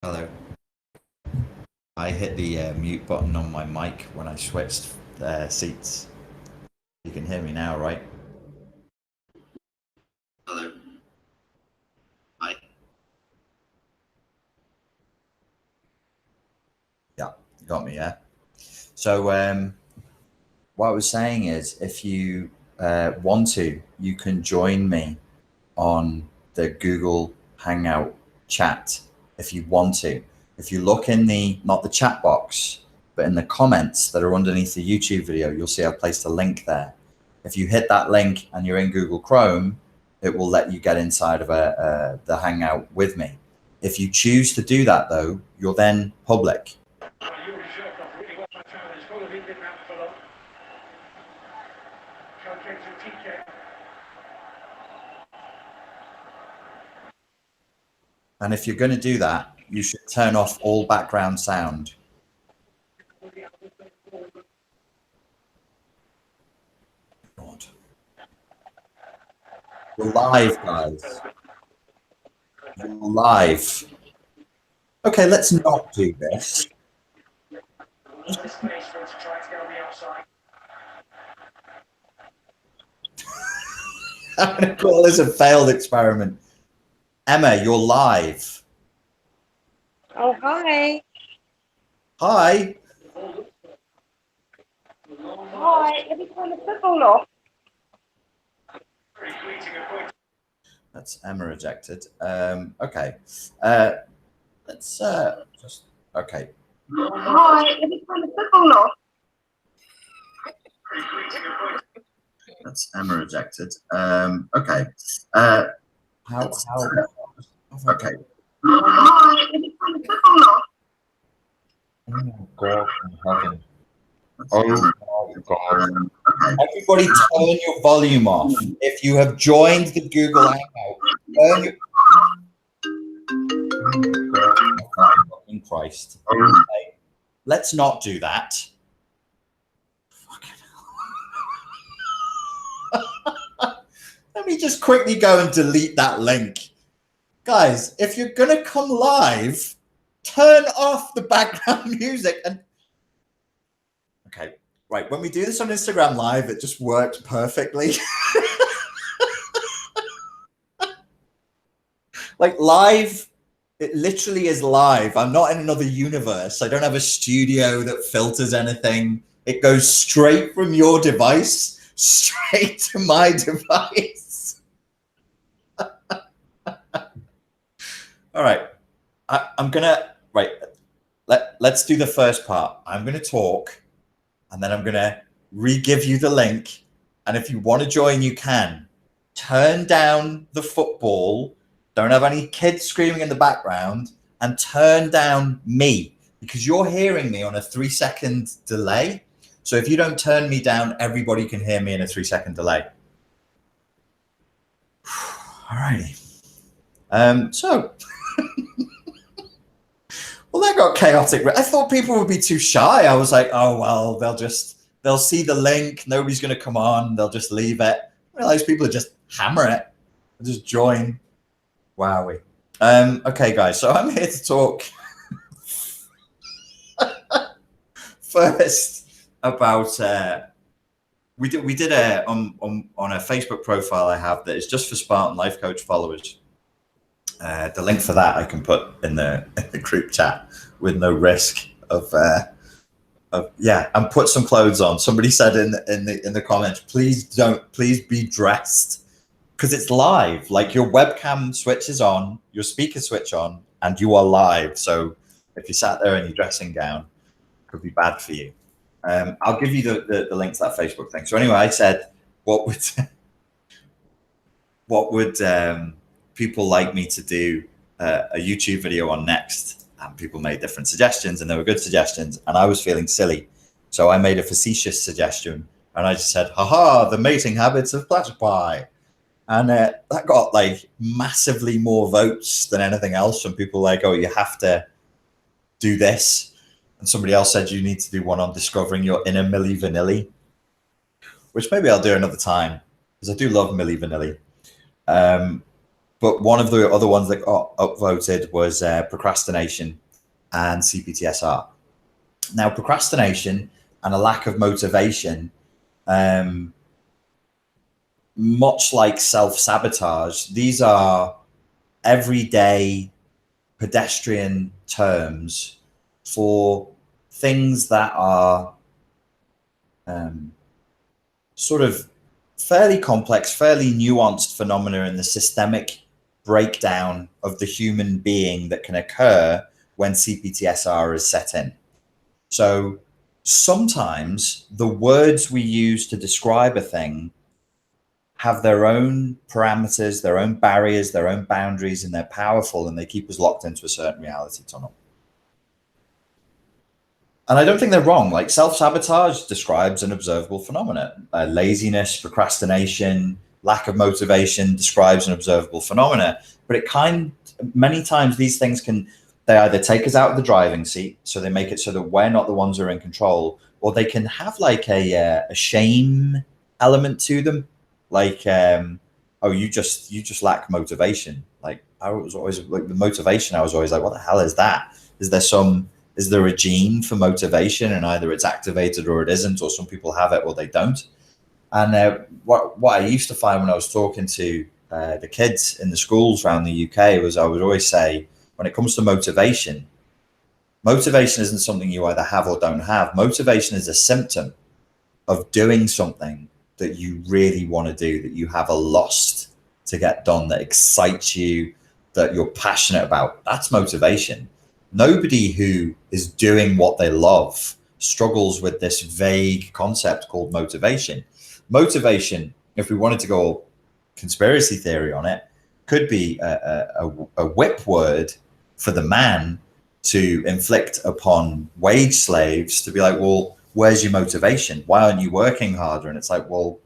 Hello. I hit the mute button on my mic when I switched seats. You can hear me now, right? Hello. Hi. Yeah, you got me, yeah? So what I was saying is, if you want to, you can join me on the Google Hangout chat if you want to. If you look in the, not the chat box, but in the comments that are underneath the YouTube video, you'll see I've placed a link there. If you hit that link and you're in Google Chrome, it will let you get inside of the Hangout with me. If you choose to do that, though, you're then public. And if you're going to do that, you should turn off all background sound. God. We're live, guys. We're live. Okay, let's not do this. I'm going to call this a failed experiment. Emma, you're live. Oh, hi. Hi. Hi. Have you turned the football off? That's Emma ejected. Okay. Let's just, okay. Hi. Have you turned the football off? That's Emma ejected. Okay. How, okay. Hi. Have you turned the football off? Oh, God in heaven. Oh, my God. Everybody turn your volume off. If you have joined the Google Hangout, turn your... Oh, fucking Christ. Okay. Let's not do that. Let me just quickly go and delete that link. Guys, if you're going to come live, turn off the background music. And okay, right. When we do this on Instagram Live, it just works perfectly. Like live, it literally is live. I'm not in another universe. I don't have a studio that filters anything. It goes straight from your device, straight to my device. All right. I'm going to, right. Let's do the first part. I'm going to talk and then I'm going to re-give you the link. And if you want to join, you can. Turn down the football. Don't have any kids screaming in the background, and turn down me, because you're hearing me on a 3-second delay. So if you don't turn me down, everybody can hear me in a 3-second delay. All righty. So, well, that got chaotic. I thought people would be too shy. I was like, oh, well, they'll see the link. Nobody's going to come on. They'll just leave it. I realize people are just hammer it. They'll just join. Wowie. Okay, guys, so I'm here to talk first about we did a on a Facebook profile I have that is just for Spartan Life Coach followers. The link for that I can put in the group chat with no risk of yeah, and put some clothes on. Somebody said in the comments, please be dressed. Because it's live, like your webcam switches on, your speakers switch on, and you are live. So if you sat there in your dressing gown, it could be bad for you. I'll give you the link to that Facebook thing. So anyway, I said, what would people like me to do a YouTube video on next? And people made different suggestions, and they were good suggestions. And I was feeling silly, so I made a facetious suggestion, and I just said, "Haha, the mating habits of platypi." And that got like massively more votes than anything else from people like, oh, you have to do this. And somebody else said you need to do one on discovering your inner Milli Vanilli, which maybe I'll do another time because I do love Milli Vanilli. But one of the other ones that got upvoted was procrastination and C-PTSR. Now, procrastination and a lack of motivation, much like self-sabotage, these are everyday pedestrian terms for things that are sort of fairly complex, fairly nuanced phenomena in the systemic breakdown of the human being that can occur when C-PTSR is set in. So sometimes the words we use to describe a thing have their own parameters, their own barriers, their own boundaries, and they're powerful, and they keep us locked into a certain reality tunnel. And I don't think they're wrong. Like, self-sabotage describes an observable phenomenon. Laziness, procrastination, lack of motivation describes an observable phenomena. But many times these things they either take us out of the driving seat, so they make it so that we're not the ones who are in control, or they can have like a shame element to them. Like, oh, you just lack motivation. Like, I was always like, the motivation, I was always like, what the hell is that? Is there a gene for motivation, and either it's activated or it isn't, or some people have it or they don't? And what I used to find when I was talking to the kids in the schools around the UK was, I would always say, when it comes to motivation isn't something you either have or don't have. Motivation is a symptom of doing something that you really want to do, that you have a lust to get done, that excites you, that you're passionate about. That's motivation. Nobody who is doing what they love struggles with this vague concept called motivation. Motivation, if we wanted to go conspiracy theory on it, could be a whip word for the man to inflict upon wage slaves, to be like, well, where's your motivation? Why aren't you working harder? And it's like, well,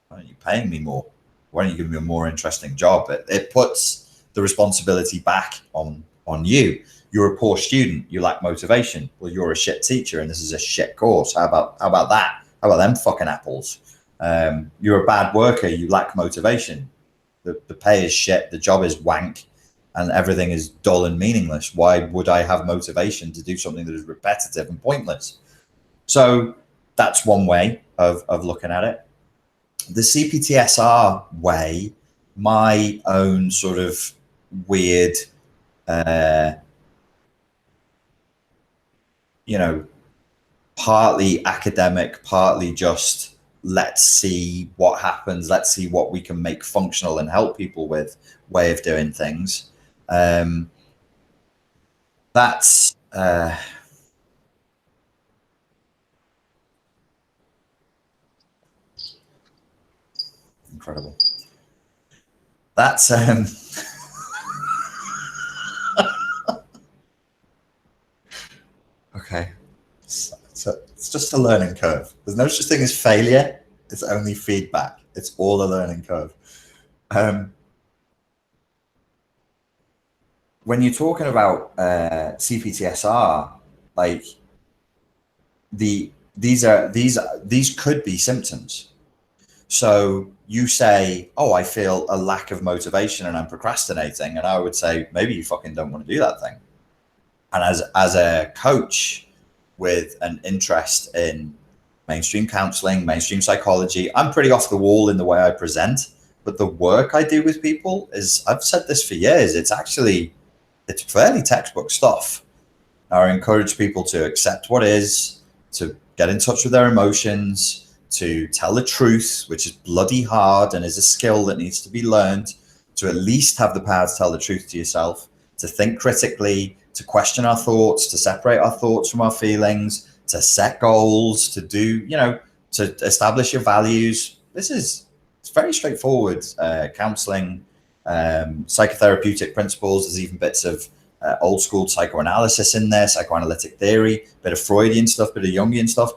why aren't you paying me more? Why don't you give me a more interesting job? It puts the responsibility back on you. You're a poor student, you lack motivation. Well, you're a shit teacher and this is a shit course. How about that? How about them fucking apples? You're a bad worker, you lack motivation. The pay is shit, the job is wank, and everything is dull and meaningless. Why would I have motivation to do something that is repetitive and pointless? So that's one way of looking at it. The C-PTSR way, my own sort of weird, partly academic, partly just let's see what happens, let's see what we can make functional and help people with way of doing things. That's incredible. That's okay. So it's just a learning curve. There's no such thing as failure. It's only feedback. It's all a learning curve. When you're talking about C-PTSR, like these could be symptoms. So you say, oh, I feel a lack of motivation and I'm procrastinating. And I would say, maybe you fucking don't want to do that thing. And as a coach with an interest in mainstream counseling, mainstream psychology, I'm pretty off the wall in the way I present. But the work I do with people is, I've said this for years, it's fairly textbook stuff. I encourage people to accept what is, to get in touch with their emotions, to tell the truth, which is bloody hard and is a skill that needs to be learned, to at least have the power to tell the truth to yourself, to think critically, to question our thoughts, to separate our thoughts from our feelings, to set goals, to do, to establish your values. It's very straightforward counseling, psychotherapeutic principles. There's even bits of old school psychoanalysis in there, psychoanalytic theory, bit of Freudian stuff, bit of Jungian stuff.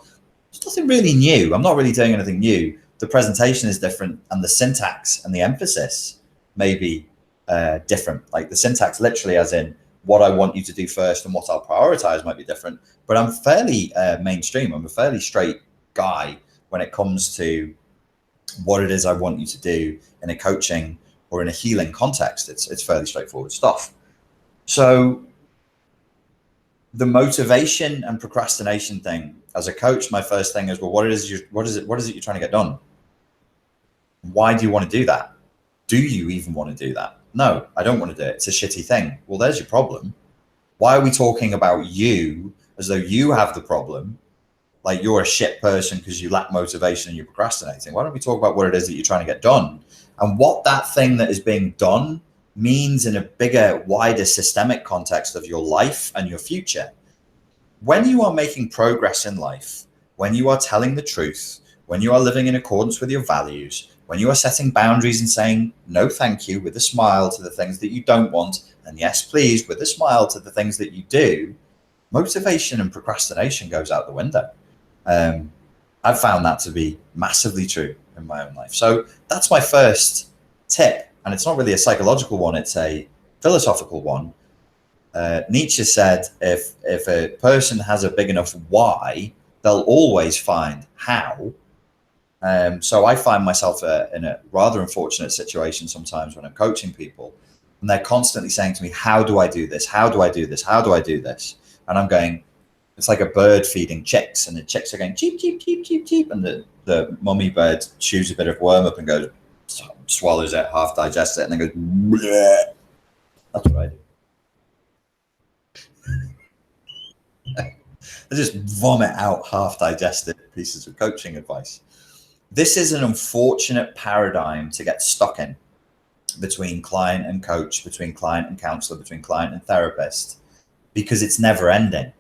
There's nothing really new. I'm not really doing anything new. The presentation is different, and the syntax and the emphasis may be different. Like the syntax literally as in what I want you to do first and what I'll prioritize might be different. But I'm fairly mainstream. I'm a fairly straight guy when it comes to what it is I want you to do in a coaching or in a healing context, it's fairly straightforward stuff. So the motivation and procrastination thing, as a coach, my first thing is, well, what is it you're trying to get done? Why do you want to do that? Do you even want to do that? No, I don't want to do it. It's a shitty thing. Well, there's your problem. Why are we talking about you as though you have the problem? Like you're a shit person because you lack motivation and you're procrastinating. Why don't we talk about what it is that you're trying to get done and what that thing that is being done means in a bigger, wider systemic context of your life and your future. When you are making progress in life, when you are telling the truth, when you are living in accordance with your values, when you are setting boundaries and saying no thank you with a smile to the things that you don't want, and yes please with a smile to the things that you do, motivation and procrastination goes out the window. I've found that to be massively true in my own life. So that's my first tip. And it's not really a psychological one, it's a philosophical one. Nietzsche said, if a person has a big enough why, they'll always find how. So I find myself in a rather unfortunate situation sometimes when I'm coaching people, and they're constantly saying to me, how do I do this? How do I do this? How do I do this? And I'm going, it's like a bird feeding chicks, and the chicks are going cheep, cheep, cheep, cheep, cheep. And the mummy bird chews a bit of worm up and goes, swallows it, half digests it, and then goes, bleh. That's what I do. I just vomit out half digested pieces of coaching advice. This is an unfortunate paradigm to get stuck in between client and coach, between client and counselor, between client and therapist, because it's never ending.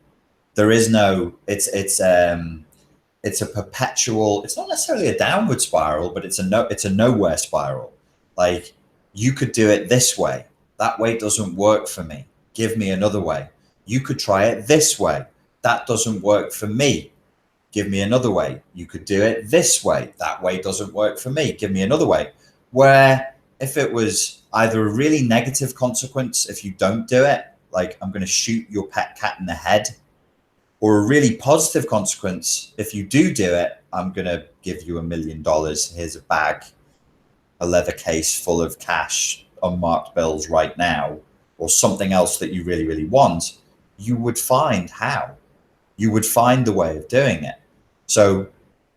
There is no, it's a perpetual, it's not necessarily a downward spiral, but it's a nowhere spiral. Like, you could do it this way. That way doesn't work for me. Give me another way. You could try it this way. That doesn't work for me. Give me another way. You could do it this way. That way doesn't work for me. Give me another way. Where if it was either a really negative consequence if you don't do it, like I'm going to shoot your pet cat in the head, or a really positive consequence if you do it, I'm going to give you $1 million. Here's a bag, a leather case full of cash, unmarked bills right now, or something else that you really, really want, you would find how. You would find the way of doing it. So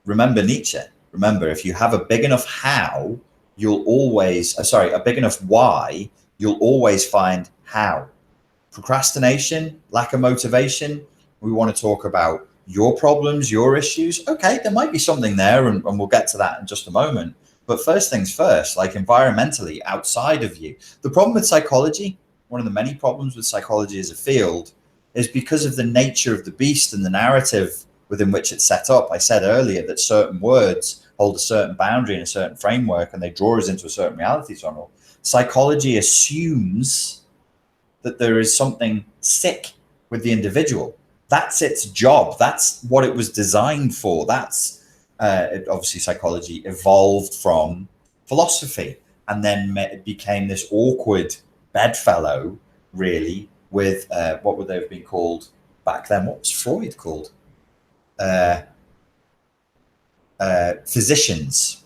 remember Nietzsche. Remember, if you have a big enough how, you'll always, a big enough why, you'll always find how. Procrastination, lack of motivation, we want to talk about your problems, your issues. Okay, there might be something there, and we'll get to that in just a moment. But first things first, like environmentally, outside of you. The problem with psychology, one of the many problems with psychology as a field, is because of the nature of the beast and the narrative within which it's set up. I said earlier that certain words hold a certain boundary and a certain framework, and they draw us into a certain reality tunnel. Psychology assumes that there is something sick with the individual. That's its job. That's what it was designed for. That's obviously psychology evolved from philosophy, and then it became this awkward bedfellow, really, with what would they have been called back then? What was Freud called? Physicians.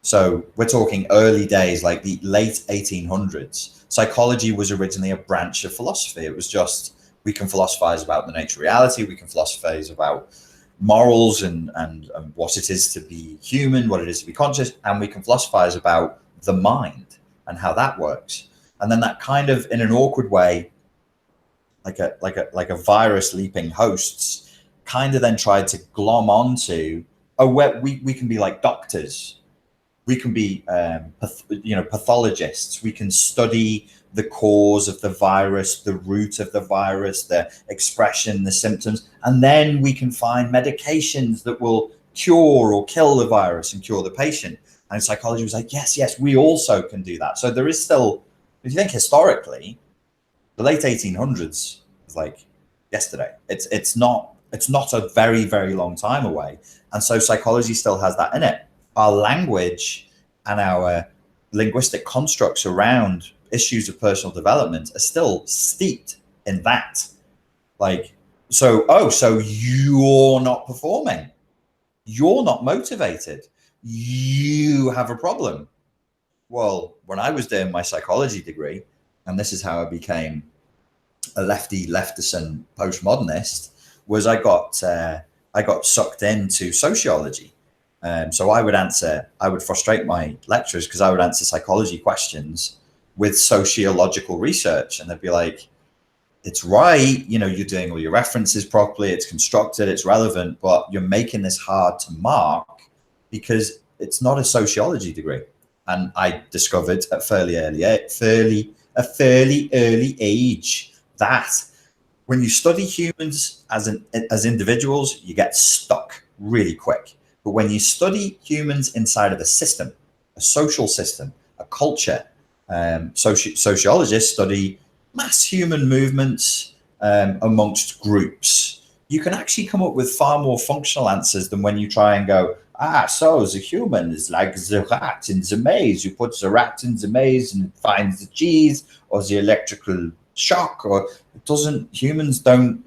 So we're talking early days, like the late 1800s. Psychology was originally a branch of philosophy. It was just, we can philosophize about the nature of reality. We can philosophize about morals and what it is to be human, what it is to be conscious. And we can philosophize about the mind and how that works. And then that kind of, in an awkward way, like a virus leaping hosts, kind of then tried to glom onto, we can be like doctors. We can be, pathologists. We can study the cause of the virus, the root of the virus, the expression, the symptoms, and then we can find medications that will cure or kill the virus and cure the patient. And psychology was like, yes, we also can do that. So there is still, if you think historically, the late 1800s is like yesterday. It's not a very, very long time away. And so psychology still has that in it. Our language and our linguistic constructs around issues of personal development are still steeped in that. Like, so you're not performing. You're not motivated. You have a problem. well, when I was doing my psychology degree, and this is how I became a leftist postmodernist, was I got sucked into sociology. So I would frustrate my lecturers because I would answer psychology questions with sociological research, and they'd be like, it's right, you're doing all your references properly, it's constructed, it's relevant, but you're making this hard to mark because it's not a sociology degree. And I discovered at a fairly early age that when you study humans as individuals, you get stuck really quick. But when you study humans inside of a system, a social system, a culture, sociologists study mass human movements amongst groups, you can actually come up with far more functional answers than when you try and go, so the human is like the rat in the maze. You put the rat in the maze and it finds the cheese, or the electrical shock, or it doesn't. Humans don't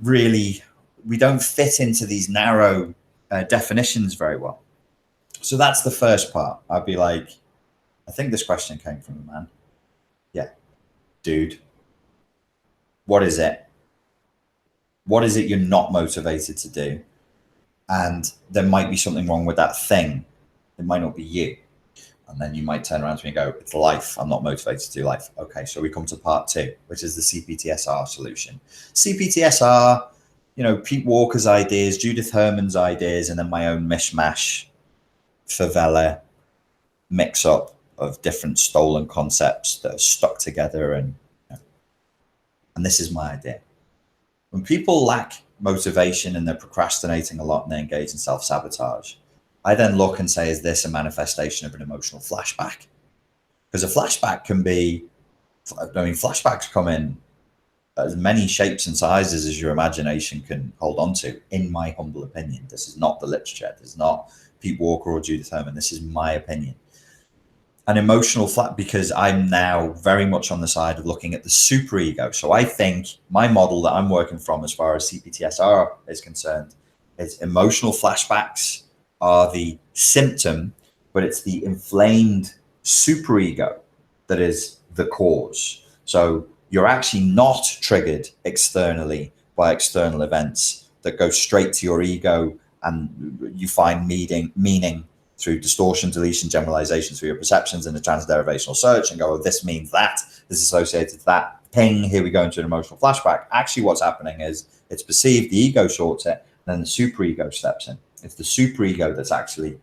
really, we don't fit into these narrow definitions very well. So that's the first part. I'd be like, I think this question came from a man. Yeah. Dude, what is it? What is it you're not motivated to do? And there might be something wrong with that thing. It might not be you. And then you might turn around to me and go, it's life. I'm not motivated to do life. Okay, so we come to part 2, which is the C-PTSR solution. C-PTSR, Pete Walker's ideas, Judith Herman's ideas, and then my own mishmash, favela mix-up of different stolen concepts that are stuck together. And this is my idea. When people lack motivation and they're procrastinating a lot and they engage in self-sabotage, I then look and say, is this a manifestation of an emotional flashback? Because a flashback can be, flashbacks come in as many shapes and sizes as your imagination can hold on to, in my humble opinion. This is not the literature. This is not Pete Walker or Judith Herman. This is my opinion. An emotional flat, because I'm now very much on the side of looking at the superego. So I think my model that I'm working from as far as C-PTSR is concerned is emotional flashbacks are the symptom, but it's the inflamed superego that is the cause. So you're actually not triggered externally by external events that go straight to your ego, and you find meaning through distortion, deletion, generalization, through your perceptions and the transderivational search, and go, oh, this means that, this is associated to that, ping, here we go into an emotional flashback. Actually, what's happening is it's perceived, the ego sorts it, and then the superego steps in. It's the superego that's actually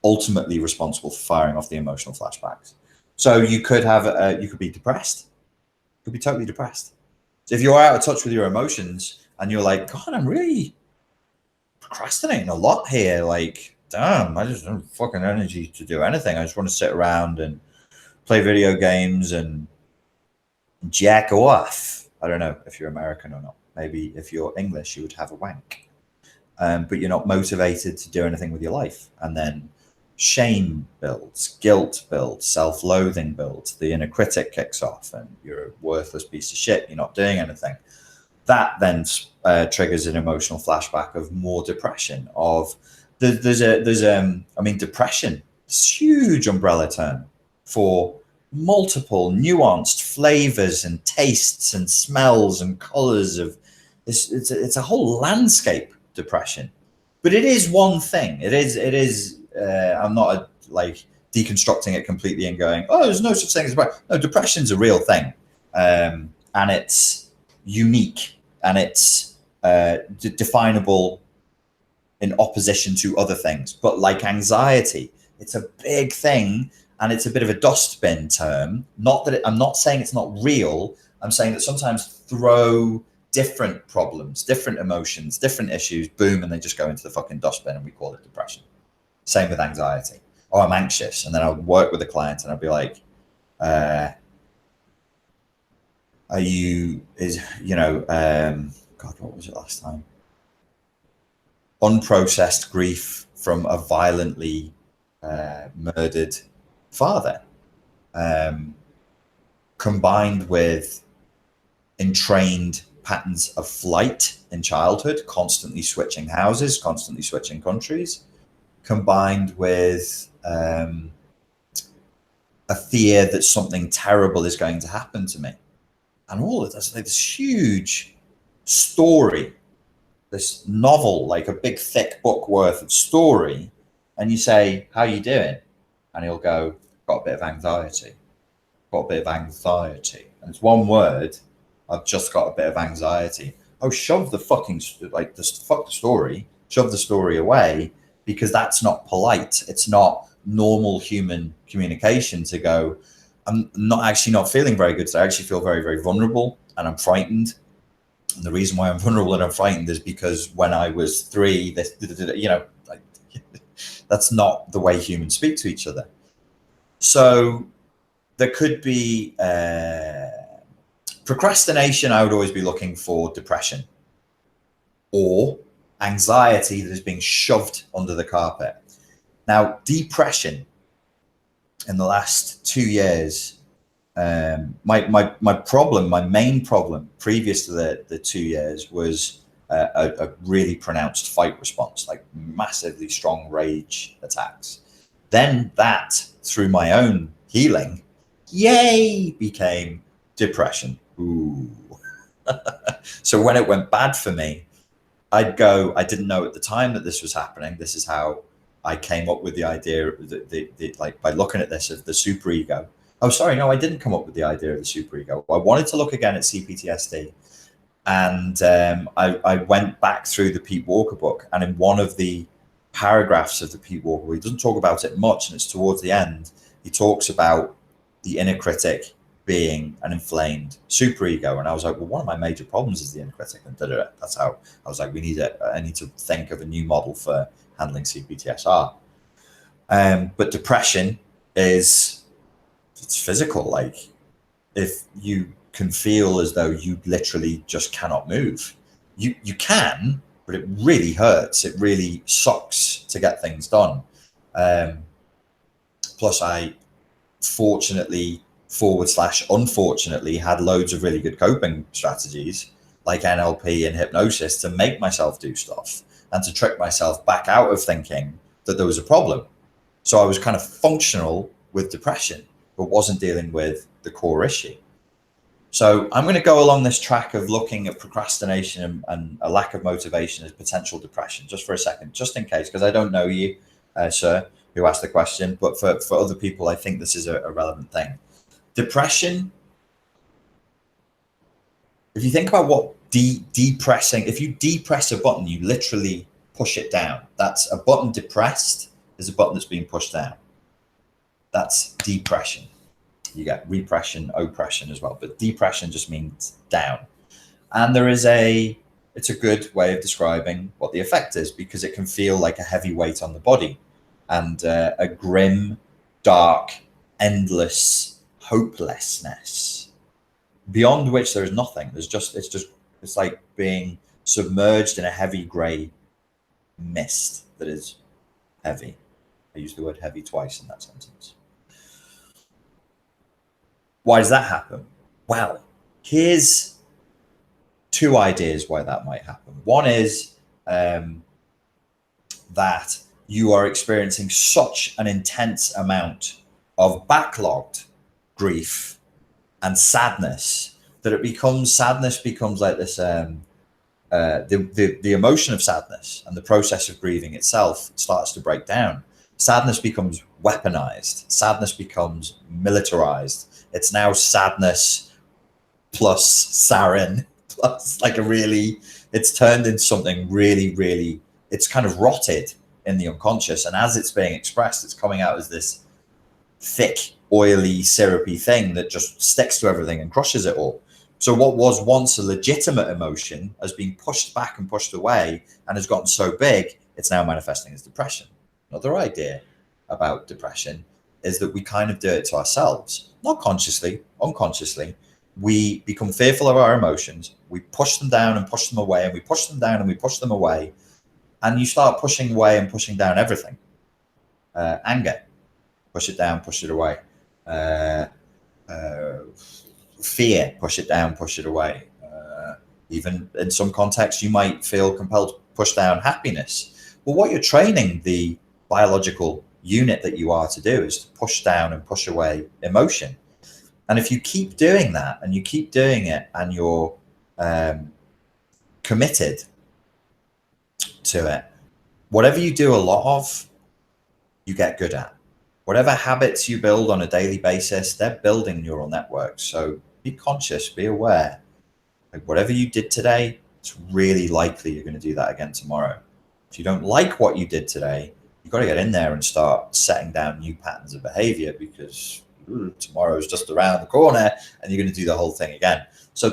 ultimately responsible for firing off the emotional flashbacks. So you could have, you could be depressed. You could be totally depressed. So if you're out of touch with your emotions and you're like, God, I'm really procrastinating a lot here, like, damn, I just don't have fucking energy to do anything. I just want to sit around and play video games and jack off. I don't know if you're American or not. Maybe if you're English, you would have a wank. But you're not motivated to do anything with your life. And then shame builds, guilt builds, self-loathing builds, the inner critic kicks off, and you're a worthless piece of shit. You're not doing anything. That then triggers an emotional flashback of more depression, of depression, this huge umbrella term for multiple nuanced flavors and tastes and smells and colors of this. It's a whole landscape, depression, but it is one thing. It is. I'm not deconstructing it completely and going, oh, there's no such thing as depression. No, depression's a real thing, and it's unique, and it's definable in opposition to other things. But like anxiety, it's a big thing, and it's a bit of a dustbin term. Not that I'm not saying it's not real. I'm saying that sometimes throw different problems, different emotions, different issues, boom, and they just go into the fucking dustbin, and we call it depression. Same with anxiety. Oh, I'm anxious. And then I'll work with a client and I'll be like, God, what was it last time? Unprocessed grief from a violently murdered father, combined with entrained patterns of flight in childhood, constantly switching houses, constantly switching countries, combined with a fear that something terrible is going to happen to me. And all of this, like this huge story, this novel, like a big thick book worth of story. And you say, how are you doing? And he'll go, got a bit of anxiety. Got a bit of anxiety. And it's one word, I've just got a bit of anxiety. Oh, shove the fucking, like, just fuck the story, shove the story away, because that's not polite. It's not normal human communication to go, I'm not feeling very good. So I actually feel very, very vulnerable and I'm frightened. And the reason why I'm vulnerable and I'm frightened is because when I was 3, this, like, that's not the way humans speak to each other. So there could be procrastination. I would always be looking for depression or anxiety that is being shoved under the carpet. Now, depression in the last 2 years, my main problem previous to the 2 years was a really pronounced fight response, like massively strong rage attacks. Then that, through my own healing, became depression. Ooh. So when it went bad for me, I didn't know at the time that this was happening. This is how I came up with the idea, like by looking at this, of the superego. Oh, sorry, no, I didn't come up with the idea of the superego. I wanted to look again at C-PTSD. And I went back through the Pete Walker book. And in one of the paragraphs of the Pete Walker, he doesn't talk about it much, and it's towards the end, he talks about the inner critic being an inflamed superego. And I was like, well, one of my major problems is the inner critic. And that's how I was like, I need to think of a new model for handling C-PTSR. But depression it's physical. Like, if you can feel as though you literally just cannot move, you can, but it really hurts. It really sucks to get things done. Plus, I fortunately / unfortunately had loads of really good coping strategies like NLP and hypnosis to make myself do stuff and to trick myself back out of thinking that there was a problem. So I was kind of functional with depression, but wasn't dealing with the core issue. So I'm going to go along this track of looking at procrastination and a lack of motivation as potential depression, just for a second, just in case, because I don't know you, sir, who asked the question, but for other people, I think this is a relevant thing. Depression, if you think about what depressing, if you depress a button, you literally push it down. That's a button depressed is a button that's being pushed down. That's depression. You get repression, oppression as well, but depression just means down. And it's a good way of describing what the effect is, because it can feel like a heavy weight on the body and a grim, dark, endless hopelessness beyond which there is nothing. It's like being submerged in a heavy gray mist that is heavy. I used the word heavy twice in that sentence. Why does that happen? Well, here's 2 ideas why that might happen. One is that you are experiencing such an intense amount of backlogged grief and sadness that sadness becomes like this, the emotion of sadness and the process of grieving itself starts to break down. Sadness becomes weaponized. Sadness becomes militarized. It's now sadness plus sarin plus it's turned into something really, really, it's kind of rotted in the unconscious. And as it's being expressed, it's coming out as this thick, oily, syrupy thing that just sticks to everything and crushes it all. So what was once a legitimate emotion has been pushed back and pushed away and has gotten so big, it's now manifesting as depression. Another idea about depression is that we kind of do it to ourselves, not consciously, unconsciously. We become fearful of our emotions. We push them down and push them away, and we push them down and we push them away. And you start pushing away and pushing down everything. Anger, push it down, push it away. Fear, push it down, push it away. Even in some contexts, you might feel compelled to push down happiness. Well, what you're training the biological unit that you are to do, is to push down and push away emotion. And if you keep doing that and you keep doing it and you're committed to it, whatever you do a lot of, you get good at. Whatever habits you build on a daily basis, they're building neural networks. So be conscious, be aware. Like whatever you did today, it's really likely you're going to do that again tomorrow. If you don't like what you did today, you've got to get in there and start setting down new patterns of behavior, because tomorrow's just around the corner and you're going to do the whole thing again. So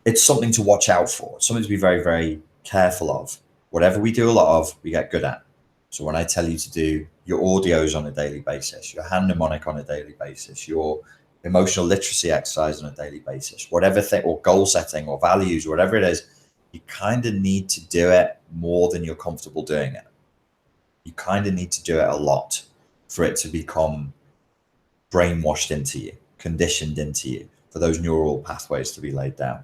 it's something to watch out for. It's something to be very, very careful of. Whatever we do a lot of, we get good at. So when I tell you to do your audios on a daily basis, your hand mnemonic on a daily basis, your emotional literacy exercise on a daily basis, whatever thing, or goal setting or values, or whatever it is, you kind of need to do it more than you're comfortable doing it. You kind of need to do it a lot for it to become brainwashed into you, conditioned into you, for those neural pathways to be laid down.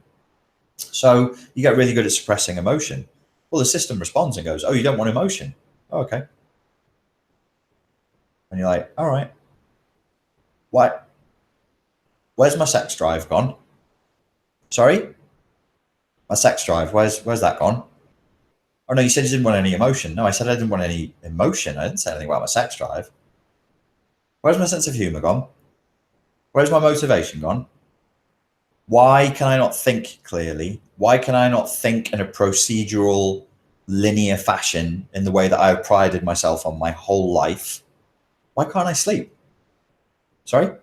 So you get really good at suppressing emotion. Well, the system responds and goes, oh, you don't want emotion? Oh, okay. And you're like, all right. What? Where's my sex drive gone? Sorry? My sex drive, where's that gone? Oh, no, you said you didn't want any emotion. No, I said I didn't want any emotion. I didn't say anything about my sex drive. Where's my sense of humor gone? Where's my motivation gone? Why can I not think clearly? Why can I not think in a procedural, linear fashion in the way that I have prided myself on my whole life? Why can't I sleep? Sorry?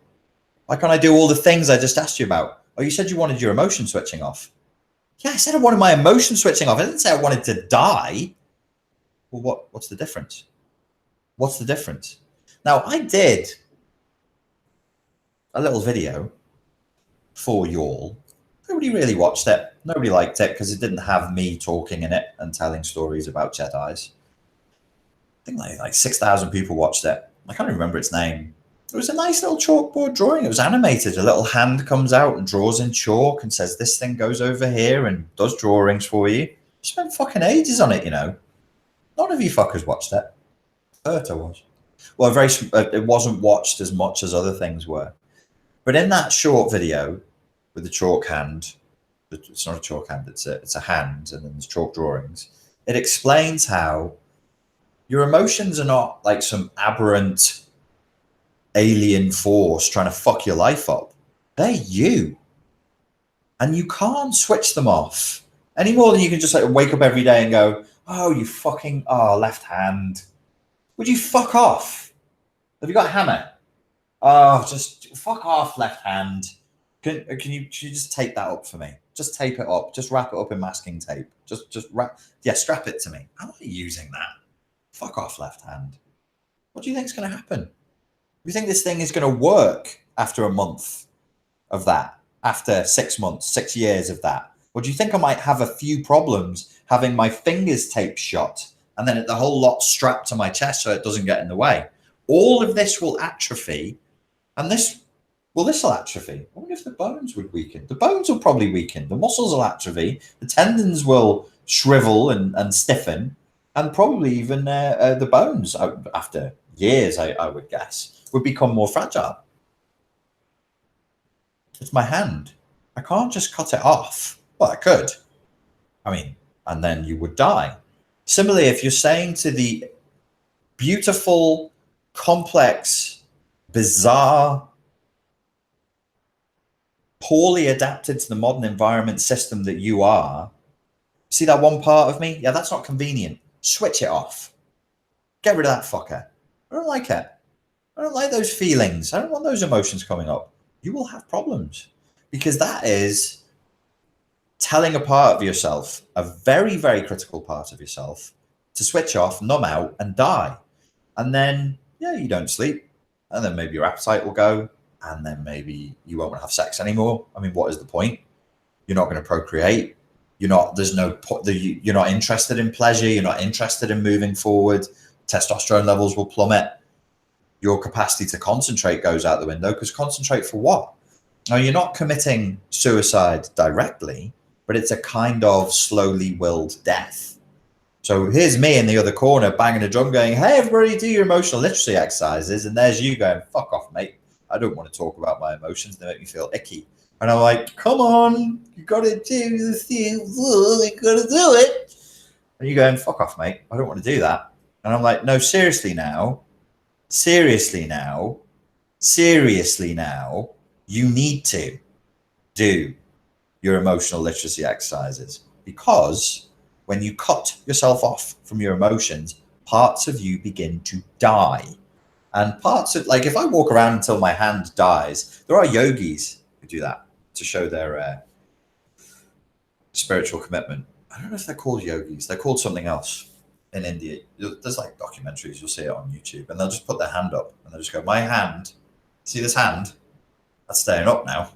Why can't I do all the things I just asked you about? Oh, you said you wanted your emotion switching off. Yeah, I said I wanted my emotion switching off. I didn't say I wanted to die. Well, what's the difference? What's the difference? Now, I did a little video for y'all. Nobody really watched it. Nobody liked it because it didn't have me talking in it and telling stories about Jedis. I think like 6,000 people watched it. I can't even remember its name. It was a nice little chalkboard drawing. It was animated. A little hand comes out and draws in chalk and says, this thing goes over here and does drawings for you. Spent fucking ages on it, you know. None of you fuckers watched it. Berta was. Well, it wasn't watched as much as other things were. But in that short video with the chalk hand, it's not a chalk hand, it's a hand, and then there's chalk drawings. It explains how your emotions are not like some aberrant alien force trying to fuck your life up. They're you. And you can't switch them off any more than you can just like wake up every day and go, oh, you fucking, left hand. Would you fuck off? Have you got a hammer? Oh, just fuck off, left hand. Can you just tape that up for me? Just tape it up. Just wrap it up in masking tape. Just wrap. Yeah, strap it to me. I'm not using that. Fuck off, left hand. What do you think is going to happen? You think this thing is going to work after a month of that? After 6 months, 6 years of that? Or do you think I might have a few problems having my fingers taped shut and then the whole lot strapped to my chest so it doesn't get in the way? All of this will atrophy, and this will atrophy. I wonder if the bones would weaken. The bones will probably weaken. The muscles will atrophy. The tendons will shrivel and stiffen, and probably even the bones, after years, I would guess, would become more fragile. It's my hand. I can't just cut it off. Well, I could. I mean, and then you would die. Similarly, if you're saying to the beautiful, complex, bizarre, poorly adapted to the modern environment system that you are, see that one part of me? Yeah, that's not convenient. Switch it off. Get rid of that fucker. I don't like it. I don't like those feelings. I don't want those emotions coming up. You will have problems, because that is telling a part of yourself, a very, very critical part of yourself, to switch off, numb out, and die. And then, yeah, you don't sleep. And then maybe your appetite will go. And then maybe you won't have sex anymore. I mean, what is the point? You're not going to procreate. You're not interested in pleasure. You're not interested in moving forward. Testosterone levels will plummet. Your capacity to concentrate goes out the window, because concentrate for what? Now, you're not committing suicide directly, but it's a kind of slowly willed death. So here's me in the other corner banging a drum going, hey, everybody, do your emotional literacy exercises. And there's you going, fuck off, mate. I don't want to talk about my emotions. They make me feel icky. And I'm like, come on, you got to do the thing. You got to do it. And you're going, fuck off, mate. I don't want to do that. And I'm like, no, seriously now, you need to do your emotional literacy exercises, because when you cut yourself off from your emotions, parts of you begin to die. And parts of, like, if I walk around until my hand dies, there are yogis who do that to show their spiritual commitment. I don't know if they're called yogis. They're called something else in India. There's like documentaries, you'll see it on YouTube, and they'll just put their hand up and they'll just go, my hand, see this hand? That's staying up now.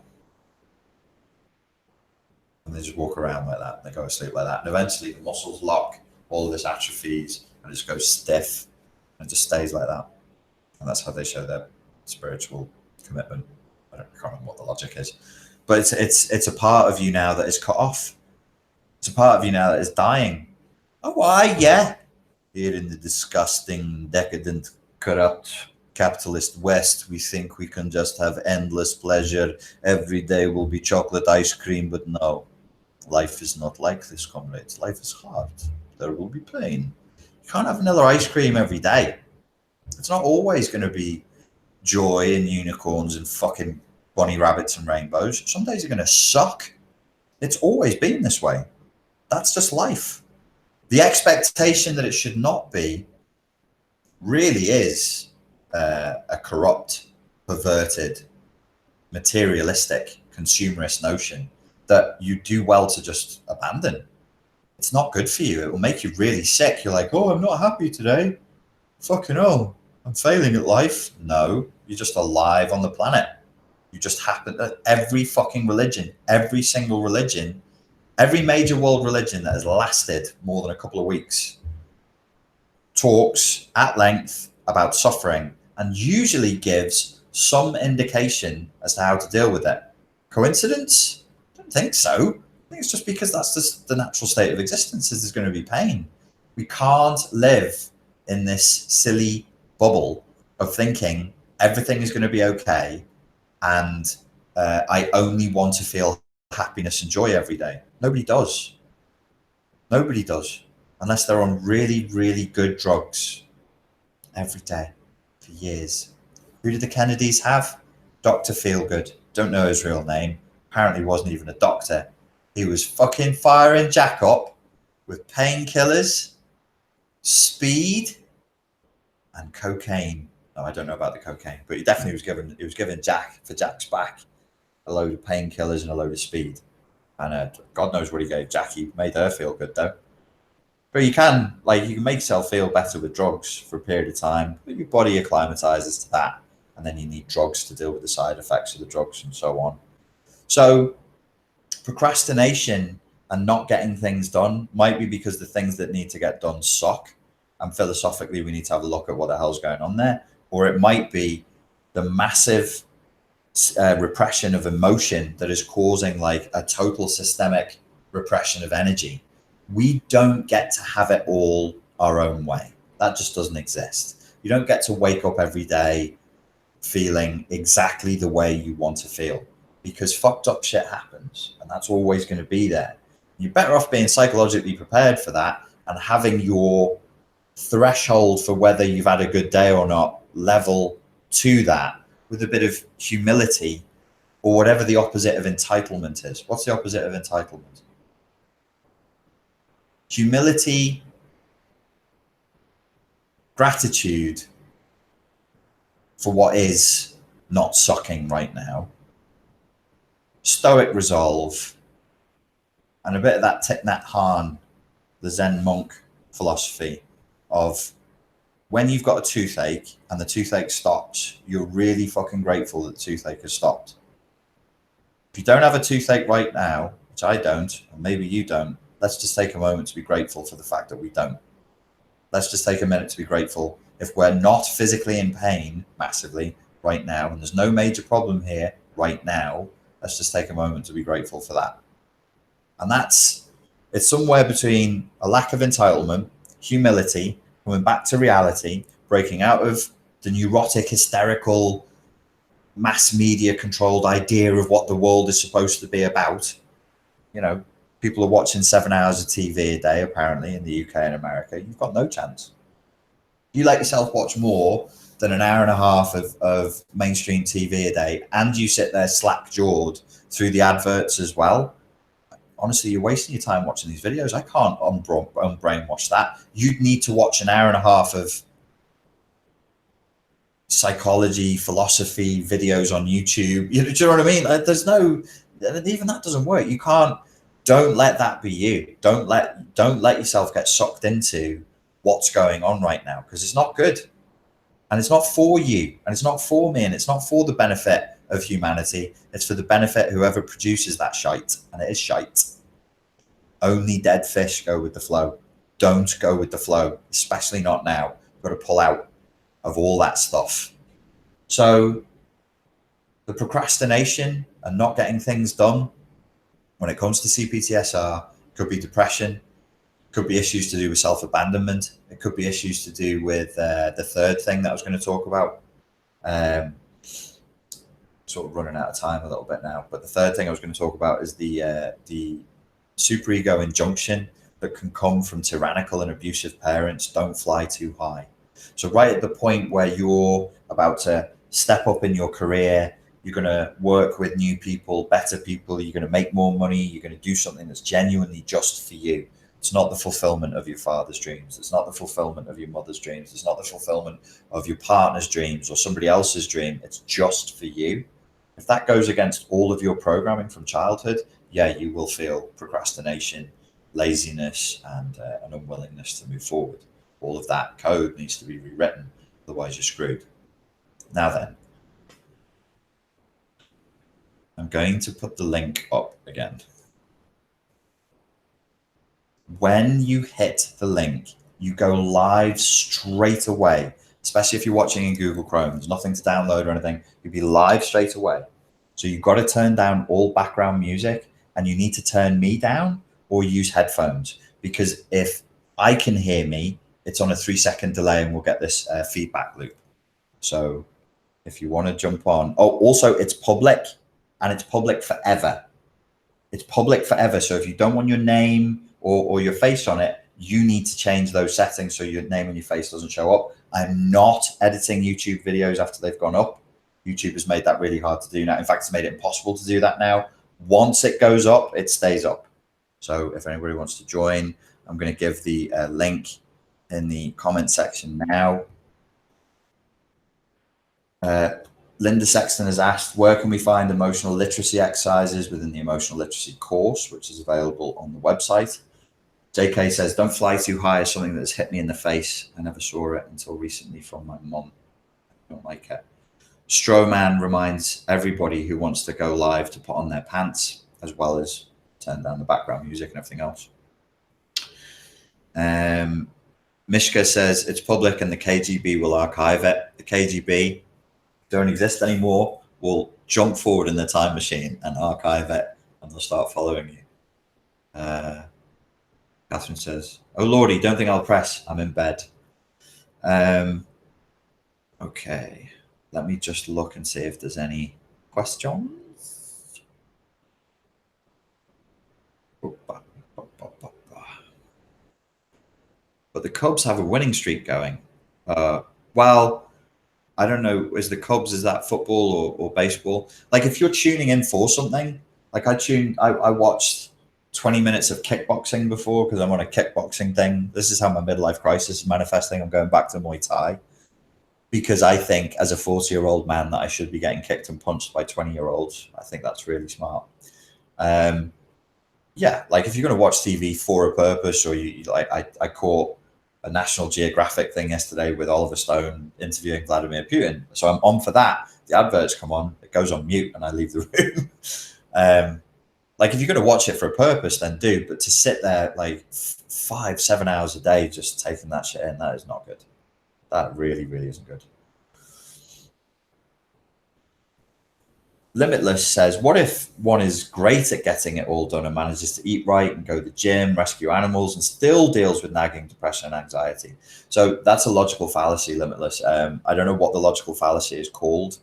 And they just walk around like that. They go to sleep like that. And eventually the muscles lock, all of this atrophies, and it just goes stiff and it just stays like that. And that's how they show their spiritual commitment. I can't remember what the logic is. But it's a part of you now that is cut off. It's a part of you now that is dying. Oh, why? Yeah. Here in the disgusting, decadent, corrupt, capitalist West, we think we can just have endless pleasure. Every day will be chocolate ice cream, but no. Life is not like this, comrades. Life is hard. There will be pain. You can't have vanilla ice cream every day. It's not always going to be joy and unicorns and fucking bunny rabbits and rainbows. Some days are going to suck. It's always been this way. That's just life. The expectation that it should not be really is a corrupt, perverted, materialistic, consumerist notion that you do well to just abandon. It's not good for you. It will make you really sick. You're like, oh, I'm not happy today. Fucking hell, I'm failing at life. No, you're just alive on the planet. You just happen to, every fucking religion, every single religion, every major world religion that has lasted more than a couple of weeks talks at length about suffering and usually gives some indication as to how to deal with it. Coincidence? I don't think so. I think it's just because that's just the natural state of existence, is there's going to be pain. We can't live in this silly bubble of thinking everything is going to be okay and I only want to feel happiness and joy every day. Nobody does. Nobody does. Unless they're on really, really good drugs every day for years. Who did the Kennedys have? Dr. Feelgood. Don't know his real name. Apparently wasn't even a doctor. He was fucking firing Jack up with painkillers, speed, and cocaine. No, I don't know about the cocaine, but he definitely was given Jack, for Jack's back, a load of painkillers and a load of speed. And God knows what he gave Jackie. Made her feel good though. But you can make yourself feel better with drugs for a period of time, but your body acclimatizes to that, and then you need drugs to deal with the side effects of the drugs and so on. So procrastination and not getting things done might be because the things that need to get done suck, and philosophically we need to have a look at what the hell's going on there. Or it might be the massive repression of emotion that is causing like a total systemic repression of energy. We don't get to have it all our own way. That just doesn't exist. You don't get to wake up every day feeling exactly the way you want to feel, because fucked up shit happens, and that's always going to be there. You're better off being psychologically prepared for that and having your threshold for whether you've had a good day or not level to that with a bit of humility, or whatever the opposite of entitlement is. What's the opposite of entitlement? Humility, gratitude for what is not sucking right now, stoic resolve, and a bit of that Thich Nhat Hanh, the Zen monk philosophy of when you've got a toothache and the toothache stops, you're really fucking grateful that the toothache has stopped. If you don't have a toothache right now, which I don't, and maybe you don't, let's just take a moment to be grateful for the fact that we don't. Let's just take a minute to be grateful if we're not physically in pain massively right now, and there's no major problem here right now. Let's just take a moment to be grateful for that. And it's somewhere between a lack of entitlement humility, coming back to reality, breaking out of the neurotic, hysterical, mass media controlled idea of what the world is supposed to be about. People are watching 7 hours of TV a day, apparently, in the UK and America. You've got no chance. You let yourself watch more than an hour and a half of mainstream TV a day, and you sit there slack-jawed through the adverts as well. Honestly, you're wasting your time watching these videos. I can't unbrainwash that. You'd need to watch an hour and a half of psychology, philosophy videos on YouTube. Do you know what I mean? There's no, even that doesn't work. You can't. Don't let that be you. Don't let yourself get sucked into what's going on right now, because it's not good, and it's not for you, and it's not for me, and it's not for the benefit of humanity. It's for the benefit of whoever produces that shite, and it is shite. Only dead fish go with the flow. Don't go with the flow, especially not now. You've got to pull out of all that stuff. So the procrastination and not getting things done when it comes to C-PTSR could be depression, could be issues to do with self-abandonment. It could be issues to do with the third thing that I was going to talk about. Sort of running out of time a little bit now, but the third thing I was going to talk about is the superego injunction that can come from tyrannical and abusive parents. Don't fly too high. So right at the point where you're about to step up in your career, you're going to work with new people, better people, you're going to make more money, you're going to do something that's genuinely just for you. It's not the fulfillment of your father's dreams. It's not the fulfillment of your mother's dreams. It's not the fulfillment of your partner's dreams or somebody else's dream. It's just for you. If that goes against all of your programming from childhood, yeah, you will feel procrastination, laziness, and an unwillingness to move forward. All of that code needs to be rewritten, otherwise you're screwed. Now then, I'm going to put the link up again. When you hit the link, you go live straight away, especially if you're watching in Google Chrome. There's nothing to download or anything. You'll be live straight away. So you've got to turn down all background music, and you need to turn me down or use headphones, because if I can hear me, it's on a 3-second delay and we'll get this feedback loop. So if you want to jump on. Oh, also it's public, and it's public forever. It's public forever. So if you don't want your name or your face on it, you need to change those settings so your name and your face doesn't show up. I'm not editing YouTube videos after they've gone up. YouTube has made that really hard to do now. In fact, it's made it impossible to do that now. Once it goes up, it stays up. So if anybody wants to join, I'm going to give the link in the comment section now. Linda Sexton has asked, where can we find emotional literacy exercises within the emotional literacy course, which is available on the website? JK says, don't fly too high is something that's hit me in the face. I never saw it until recently from my mom. I don't like it. Strowman reminds everybody who wants to go live to put on their pants, as well as turn down the background music and everything else. Mishka says, it's public and the KGB will archive it. The KGB don't exist anymore. We'll jump forward in the time machine and archive it, and they'll start following you. Catherine says, oh lordy, don't think I'll press. I'm in bed. Okay, let me just look and see if there's any questions. But the Cubs have a winning streak going. Well, I don't know, is the Cubs, is that football or baseball? Like if you're tuning in for something, like I watched 20 minutes of kickboxing before because I'm on a kickboxing thing. This is how my midlife crisis is manifesting. I'm going back to Muay Thai because I think as a 40-year-old man that I should be getting kicked and punched by 20-year-olds. I think that's really smart. Yeah, like if you're going to watch TV for a purpose, or you like, I caught a National Geographic thing yesterday with Oliver Stone interviewing Vladimir Putin. So I'm on for that. The adverts come on, it goes on mute, and I leave the room. Like if you're going to watch it for a purpose, then do. But to sit there like 5-7 hours a day just taking that shit in, that is not good. That really, really isn't good. Limitless says, what if one is great at getting it all done and manages to eat right and go to the gym, rescue animals, and still deals with nagging depression and anxiety? So that's a logical fallacy, Limitless. I don't know what the logical fallacy is called.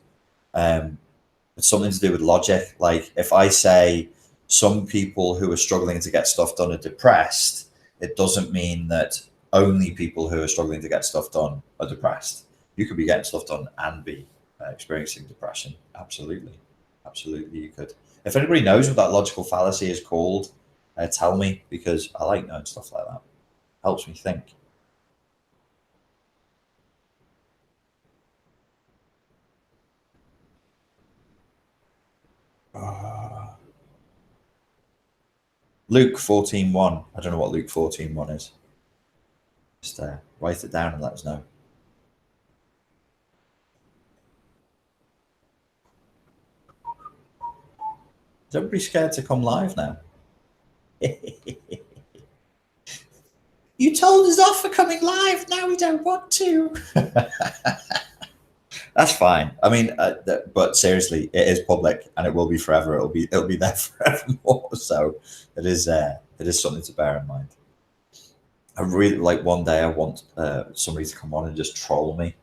It's something to do with logic. Like if I say some people who are struggling to get stuff done are depressed, it doesn't mean that only people who are struggling to get stuff done are depressed. You could be getting stuff done and be experiencing depression. Absolutely. Absolutely, you could. If anybody knows what that logical fallacy is called, tell me, because I like knowing stuff like that. Helps me think. Luke 14:1. I don't know what Luke 14:1 is. Just write it down and let us know. Is everybody scared to come live now? You told us off for coming live. Now we don't want to. That's fine. I mean, but seriously, it is public and it will be forever. It'll be there forevermore. So it is something to bear in mind. I really like one day I want somebody to come on and just troll me.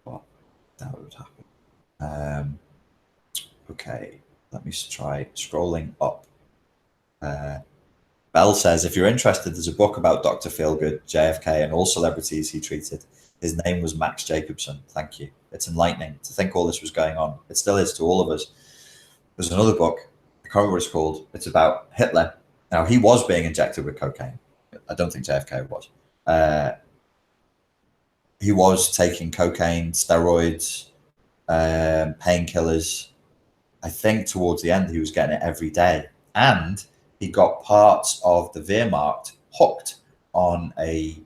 Well, that would happen. Okay, let me try scrolling up. Bell says, if you're interested, there's a book about Dr. Feelgood, JFK, and all celebrities he treated. His name was Max Jacobson. Thank you. It's enlightening to think all this was going on. It still is to all of us. There's another book, I can't remember what it's called. It's about Hitler. Now, he was being injected with cocaine. I don't think JFK was. He was taking cocaine, steroids, painkillers. I think towards the end, he was getting it every day. And he got parts of the Wehrmacht hooked on a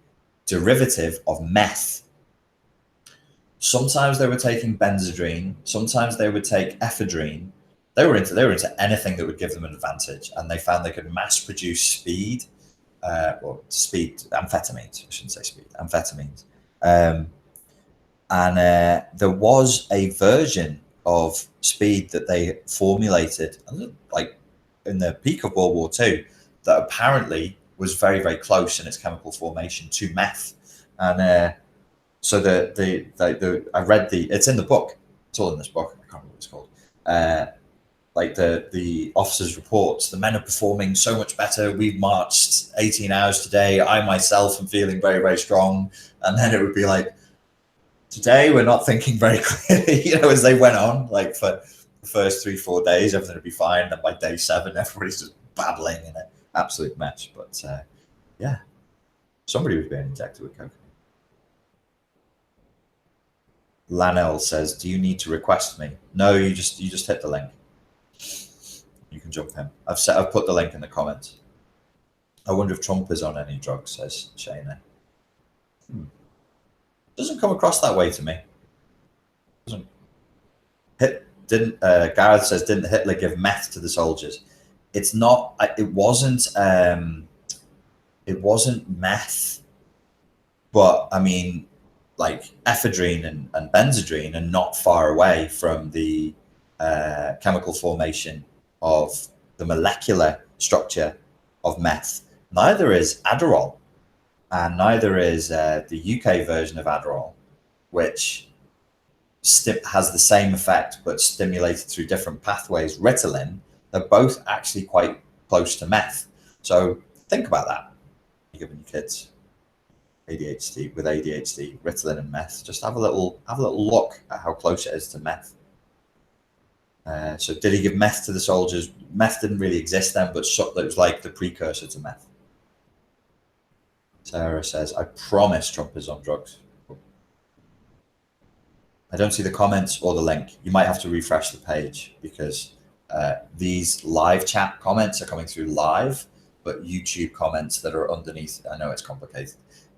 derivative of meth. Sometimes they were taking benzodrine. Sometimes they would take ephedrine. They were into anything that would give them an advantage. And they found they could mass produce speed, amphetamines. I shouldn't say speed, amphetamines. And there was a version of speed that they formulated, like in the peak of World War II, that apparently was very, very close in its chemical formation to meth. And so I read it's in the book. It's all in this book. I can't remember what it's called. Like the officers' reports, the men are performing so much better. We've marched 18 hours today. I myself am feeling very, very strong. And then it would be like, today we're not thinking very clearly, as they went on, like for the first 3-4 days, everything would be fine. And by day 7, everybody's just babbling in an absolute mess. But yeah, somebody was being injected with cocaine. Lanel says, do you need to request me? No, you just hit the link. You can jump in. I've put the link in the comments. I wonder if Trump is on any drugs, says Shayna. Doesn't come across that way to me. Gareth says, didn't Hitler give meth to the soldiers? It's not. It wasn't meth, but I mean, like ephedrine and benzodrine are not far away from the chemical formation of the molecular structure of meth. Neither is Adderall, and neither is the UK version of Adderall, which has the same effect but stimulated through different pathways. Ritalin, they're both actually quite close to meth. So think about that. You're giving your kids ADHD, Ritalin and meth. Just have a little look at how close it is to meth. So did he give meth to the soldiers? Meth didn't really exist then, but it was like the precursor to meth. Sarah says, I promise Trump is on drugs. I don't see the comments or the link. You might have to refresh the page because these live chat comments are coming through live, but YouTube comments that are underneath, I know it's complicated.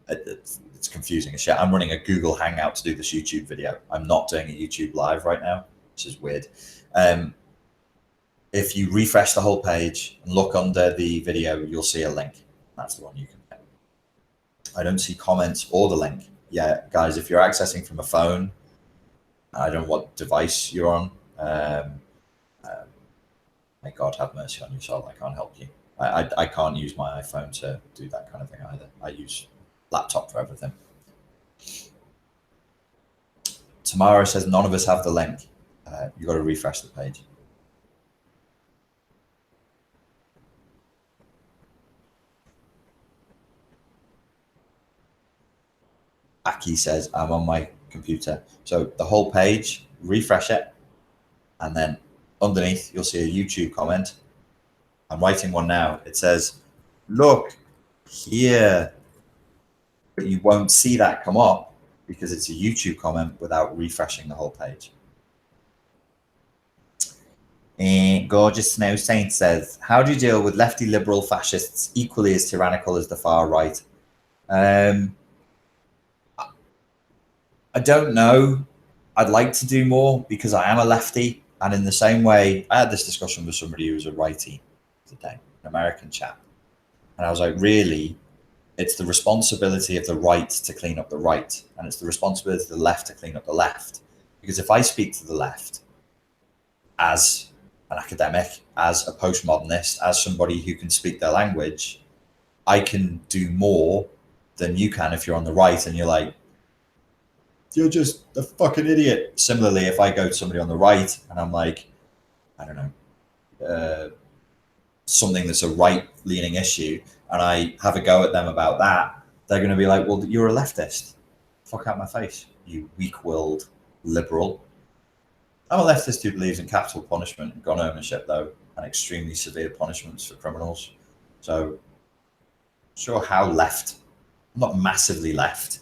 It's confusing as shit. I'm running a Google Hangout to do this YouTube video. I'm not doing a YouTube live right now, which is weird. If you refresh the whole page and look under the video, you'll see a link. That's the one you can get. I don't see comments or the link. Yeah, guys, if you're accessing from a phone, I don't know what device you're on. Um, may God have mercy on your soul. I can't help you. I can't use my iPhone to do that kind of thing either. I use laptop for everything. Tamara says none of us have the link. You got to refresh the page. Aki says I'm on my computer. So the whole page, refresh it, and then underneath you'll see a YouTube comment. I'm writing one now. It says, "Look here," but you won't see that come up because it's a YouTube comment without refreshing the whole page. Gorgeous Snow Saint says, how do you deal with lefty liberal fascists equally as tyrannical as the far right? I don't know. I'd like to do more because I am a lefty. And in the same way, I had this discussion with somebody who was a righty today, an American chap. And I was like, really, it's the responsibility of the right to clean up the right. And it's the responsibility of the left to clean up the left. Because if I speak to the left as an academic, as a postmodernist, as somebody who can speak their language, I can do more than you can if you're on the right and you're like, you're just a fucking idiot. Similarly, if I go to somebody on the right and I'm like, I don't know, something that's a right-leaning issue, and I have a go at them about that, they're going to be like, well, you're a leftist. Fuck out my face, you weak-willed liberal. I'm a leftist who believes in capital punishment and gun ownership, though, and extremely severe punishments for criminals. So, sure, how left? I'm not massively left.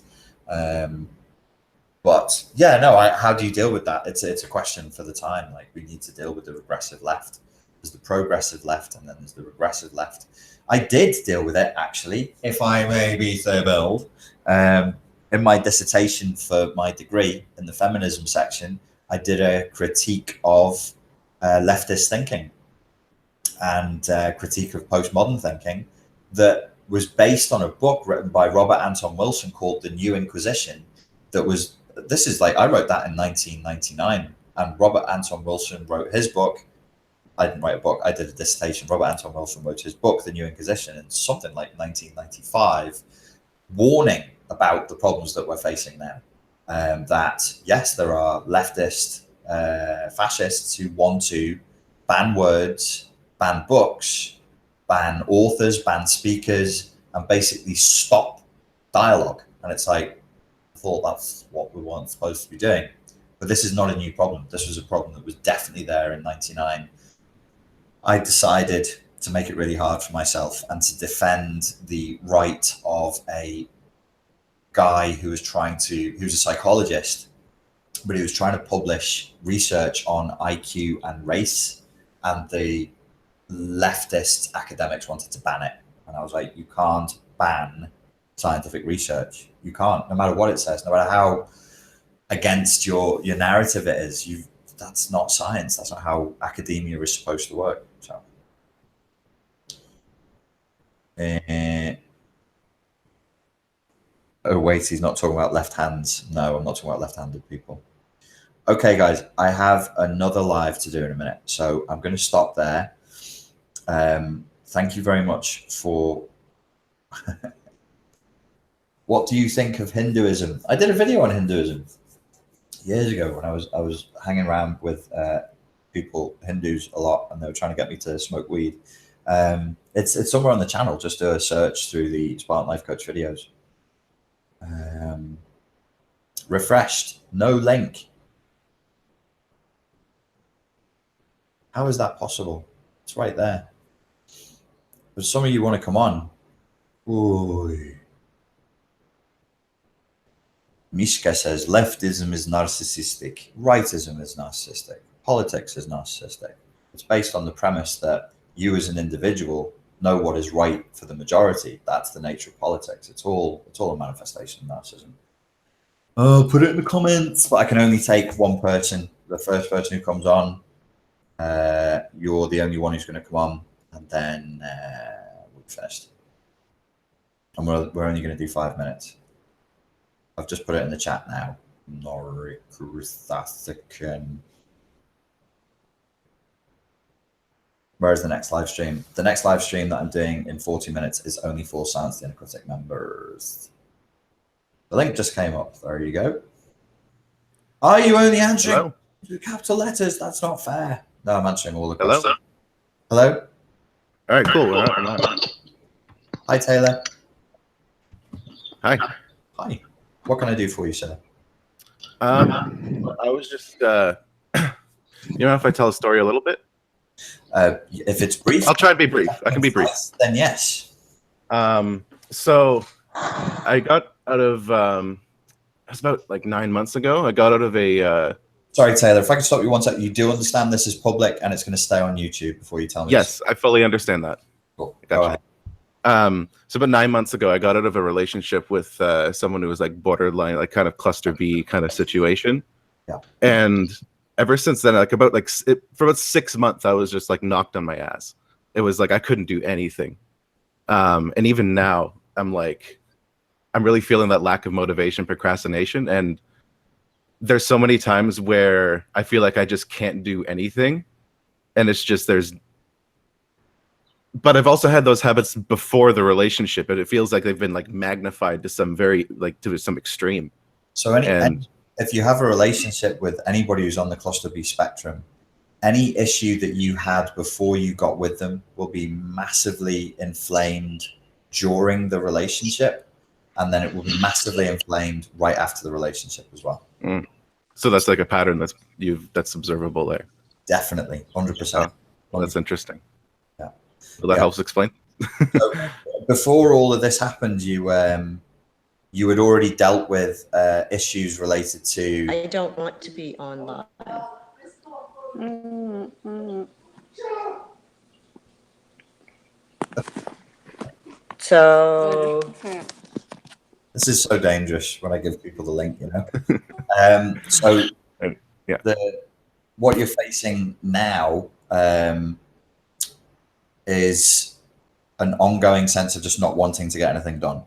But yeah, no, how do you deal with that? It's a question for the time. Like, we need to deal with the regressive left. There's the progressive left, and then there's the regressive left. I did deal with it, actually, if I may be so bold. In my dissertation for my degree in the feminism section, I did a critique of leftist thinking and critique of postmodern thinking that was based on a book written by Robert Anton Wilson called The New Inquisition. That was, this is like, I wrote that in 1999, and Robert Anton Wilson wrote his book. I didn't write a book, I did a dissertation. Robert Anton Wilson wrote his book, The New Inquisition, in something like 1995, warning about the problems that we're facing now. That, yes, there are leftist fascists who want to ban words, ban books, ban authors, ban speakers, and basically stop dialogue. And it's like, I thought that's what we weren't supposed to be doing. But this is not a new problem. This was a problem that was definitely there in 99. I decided to make it really hard for myself and to defend the right of a guy who was he was a psychologist, but he was trying to publish research on IQ and race, and the leftist academics wanted to ban it. And I was like, you can't ban scientific research. You can't, no matter what it says, no matter how against your narrative it is. That's not science. That's not how academia is supposed to work. So, oh wait, he's not talking about left hands. No, I'm not talking about left-handed people. Okay, guys, I have another live to do in a minute, so I'm going to stop there. Thank you very much for. What do you think of Hinduism? I did a video on Hinduism years ago when I was hanging around with people, Hindus, a lot, and they were trying to get me to smoke weed. It's somewhere on the channel. Just do a search through the Spartan Life Coach videos. Refreshed, no link. How is that possible? It's right there. But some of you want to come on. Ooh. Mishka says leftism is narcissistic, rightism is narcissistic, politics is narcissistic. It's based on the premise that you as an individual know what is right for the majority. That's the nature of politics. It's all a manifestation of narcissism. Oh, put it in the comments. But I can only take one person. The first person who comes on, you're the only one who's going to come on, and then we're finished. And we're only going to do 5 minutes. I've just put it in the chat now. Noricruthathican. Where's the next live stream? The next live stream that I'm doing in 40 minutes is only for Silence the Critic members. The link just came up. There you go. Are you only answering capital letters? That's not fair. No, I'm answering all the questions. Hello? All right, cool. I'm on. Hi, Taylor. Hi. Hi. What can I do for you, sir? I was just, if I tell a story a little bit? If it's brief. I'll try and be brief. I can be brief. Then yes. So I got out of, it was about like 9 months ago. I got out of a... Sorry, Taylor, if I can stop you one second. You do understand this is public and it's going to stay on YouTube before you tell me? Yes, I fully understand that. Cool. Gotcha. Go ahead. So about 9 months ago, I got out of a relationship with someone who was like borderline, like kind of cluster B kind of situation. Yeah. And ever since then, for about 6 months, I was just like knocked on my ass. It was like I couldn't do anything. And even now, I'm really feeling that lack of motivation, procrastination, and there's so many times where I feel like I just can't do anything, and it's just but I've also had those habits before the relationship, and it feels like they've been like magnified to some to some extreme. So if you have a relationship with anybody who's on the cluster B spectrum, any issue that you had before you got with them will be massively inflamed during the relationship, and then it will be massively inflamed right after the relationship as well. Mm. So that's like a pattern that's observable there. Definitely, 100%. Well, that's interesting. Yeah. Well, that helps explain. So before all of this happened, you had already dealt with issues related to. I don't want to be online. So This is so dangerous when I give people the link, So yeah. What you're facing now is an ongoing sense of just not wanting to get anything done.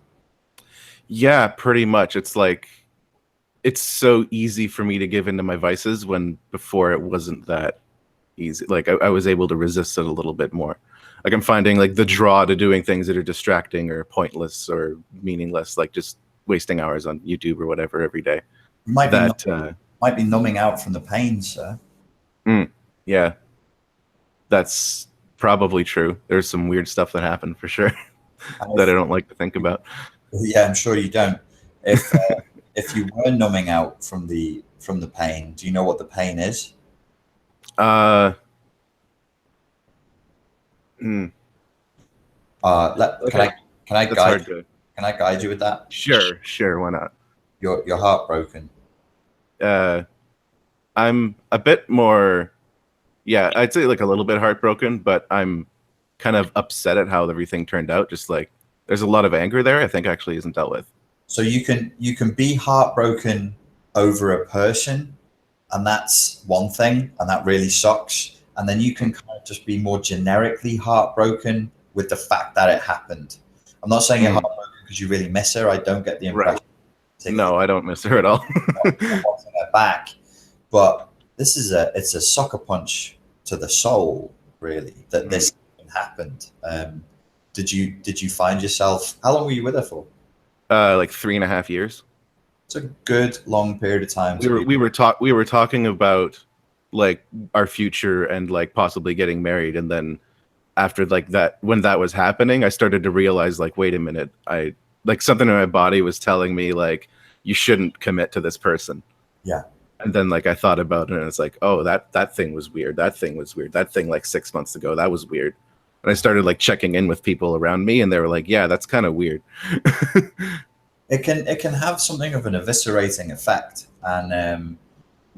Yeah, pretty much. It's like it's so easy for me to give into my vices when before it wasn't that easy. Like I was able to resist it a little bit more. Like I'm finding like the draw to doing things that are distracting or pointless or meaningless, like just wasting hours on YouTube or whatever every day. Might be numbing out from the pain, sir. Yeah, that's probably true. There's some weird stuff that happened for sure that I don't like to think about. Yeah, I'm sure you don't. If you were numbing out from the pain, do you know what the pain is? Can I guide you with that? Sure, why not? You're heartbroken. I'm a bit more, I'd say like a little bit heartbroken, but I'm kind of upset at how everything turned out. Just like there's a lot of anger there I think actually isn't dealt with. So you can be heartbroken over a person, and that's one thing, and that really sucks. And then you can kind of just be more generically heartbroken with the fact that it happened. I'm not saying you're heartbroken because you really miss her. I don't get the impression. Right. No, I don't miss her at all. Wanting her back, but it's a sucker punch to the soul, really, that this happened. Did you find yourself? How long were you with her for? Like 3.5 years. It's a good long period of time. We were talking about like our future and like possibly getting married, and then after like that, when that was happening, I started to realize like, wait a minute, I like something in my body was telling me like you shouldn't commit to this person. Yeah. And then like I thought about it and it's like, oh, that thing was weird. That thing was weird. That thing like 6 months ago, that was weird. And I started like checking in with people around me, and they were like, yeah, that's kind of weird. It can have something of an eviscerating effect, and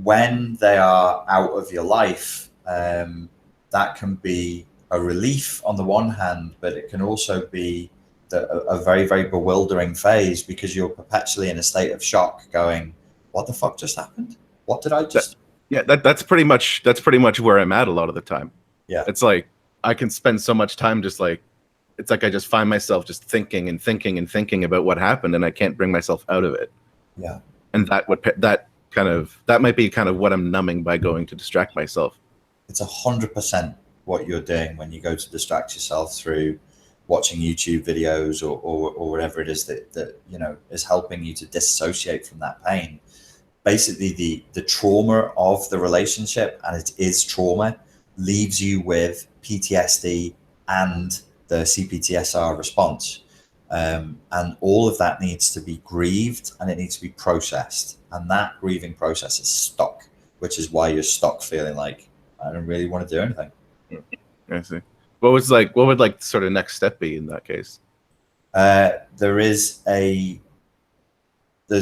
when they are out of your life, that can be a relief on the one hand, but it can also be a very, very bewildering phase because you're perpetually in a state of shock going, what the fuck just happened? What did I just... That's pretty much where I'm at a lot of the time. Yeah. It's like, I can spend so much time just like, it's like I just find myself just thinking and thinking and thinking about what happened, and I can't bring myself out of it. Yeah. And that might be kind of what I'm numbing by going to distract myself. It's 100% what you're doing when you go to distract yourself through watching YouTube videos or whatever it is that you know is helping you to disassociate from that pain. Basically, the trauma of the relationship, and it is trauma, leaves you with PTSD and the C-PTSR response. And all of that needs to be grieved and it needs to be processed. And that grieving process is stuck, which is why you're stuck feeling like, I don't really want to do anything. I see. What would like sort of next step be in that case? There's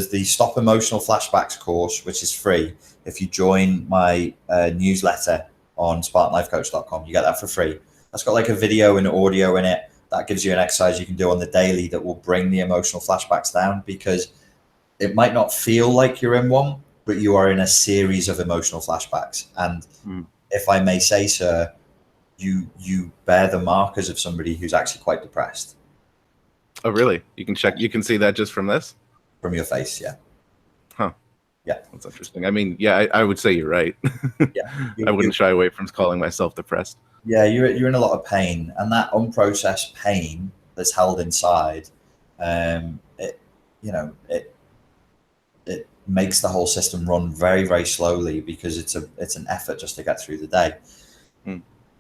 the Stop Emotional Flashbacks course, which is free. If you join my newsletter on SpartanLifeCoach.com, you get that for free. That's got like a video and audio in it. That gives you an exercise you can do on the daily that will bring the emotional flashbacks down, because it might not feel like you're in one, but you are in a series of emotional flashbacks. And if I may say, sir, you bear the markers of somebody who's actually quite depressed. Oh, really? You can see that just from this? From your face, yeah. Huh. Yeah. That's interesting. I mean, yeah, I would say you're right. Yeah. I wouldn't shy away from calling myself depressed. Yeah, you're in a lot of pain, and that unprocessed pain that's held inside, it makes the whole system run very, very slowly, because it's an effort just to get through the day.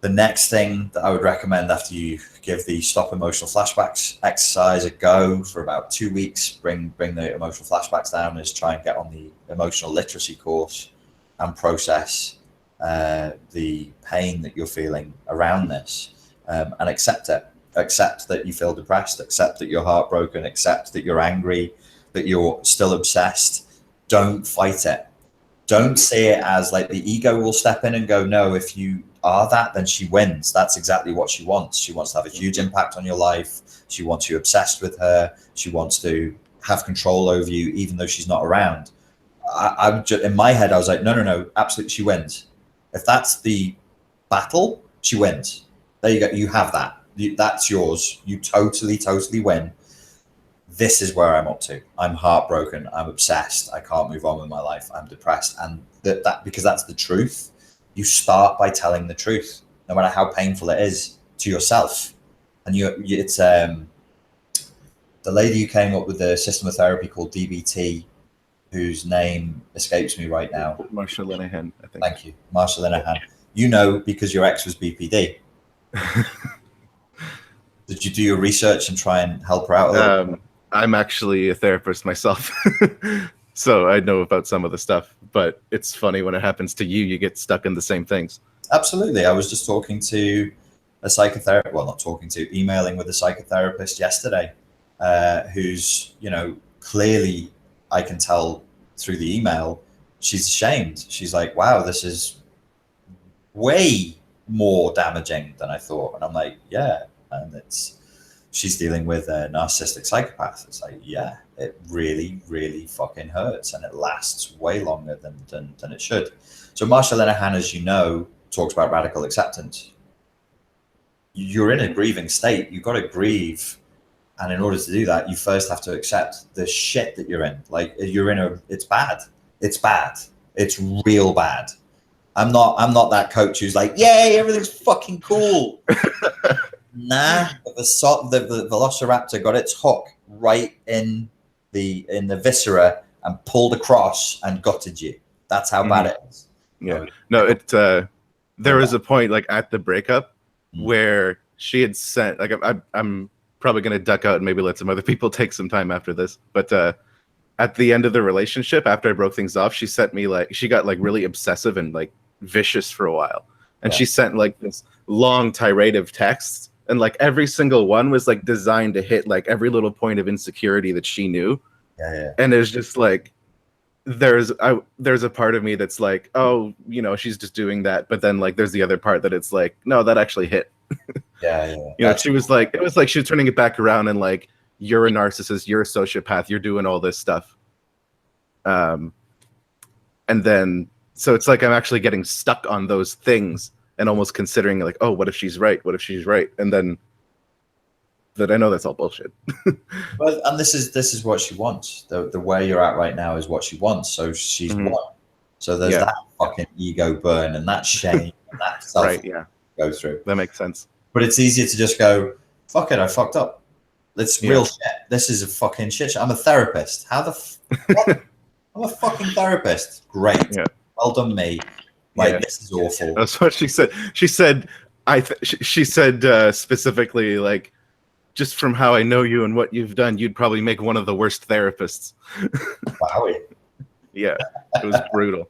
The next thing that I would recommend after you give the Stop Emotional Flashbacks exercise a go for about 2 weeks, bring the emotional flashbacks down, is try and get on the emotional literacy course and process the pain that you're feeling around this, and accept it. Accept that you feel depressed, accept that you're heartbroken, accept that you're angry, that you're still obsessed. Don't fight it. Don't see it as like the ego will step in and go, no, if you are that, then she wins. That's exactly what she wants. She wants to have a huge impact on your life. She wants you obsessed with her. She wants to have control over you, even though she's not around. I just, in my head, I was like, no, absolutely, she wins. If that's the battle, she wins. There you go. You have that. That's yours. You totally win. This is where I'm up to. I'm heartbroken. I'm obsessed. I can't move on with my life. I'm depressed. And that because that's the truth. You start by telling the truth, no matter how painful it is to yourself. And it's the lady who came up with the system of therapy called DBT, whose name escapes me right now. Marsha Linehan, I think. Thank you, Marsha Linehan. You know, because your ex was BPD. Did you do your research and try and help her out a little bit? I'm actually a therapist myself, so I know about some of the stuff, but it's funny when it happens to you, you get stuck in the same things. Absolutely. I was just talking to a psychotherapist, emailing with a psychotherapist yesterday, who's, clearly I can tell through the email, she's ashamed. She's like, wow, this is way more damaging than I thought. And I'm like, yeah. And she's dealing with a narcissistic psychopath. It's like, yeah, it really, really fucking hurts, and it lasts way longer than it should. So Marsha Linehan, as you know, talks about radical acceptance. You're in a grieving state. You've got to grieve. And in order to do that, you first have to accept the shit that you're in. Like, it's bad. It's bad. It's real bad. I'm not that coach who's like, yay, everything's fucking cool. Nah, the velociraptor got its hook right in the viscera and pulled across and gutted you. That's how bad it is. Yeah. No, there was a point like at the breakup where she had sent, like, I'm probably going to duck out and maybe let some other people take some time after this. But at the end of the relationship, after I broke things off, she sent me she got really obsessive and vicious for a while. And she sent this long tirade of texts. And every single one was designed to hit every little point of insecurity that she knew. Yeah. And it's just there's a part of me that's oh, she's just doing that. But then there's the other part that it's no, that actually hit. Yeah. She was it was she was turning it back around and you're a narcissist, you're a sociopath, you're doing all this stuff. And then so it's I'm actually getting stuck on those things. And almost considering oh, what if she's right? What if she's right? And then that I know that's all bullshit. Well, and this is what she wants. The way you're at right now is what she wants. So she's won. So there's that fucking ego burn and that shame and that self. Right, yeah. go through. That makes sense. But it's easier to just go, fuck it, I fucked up. It's Yeah. real shit. This is a fucking shit show. I'm a therapist. How the what? I'm a fucking therapist. Great. Yeah. Well done, me. Like, Yeah. this is awful. That's what she said. She said, she said specifically, like, just from how I know you and what you've done, you'd probably make one of the worst therapists. Wowie. Yeah, it was brutal.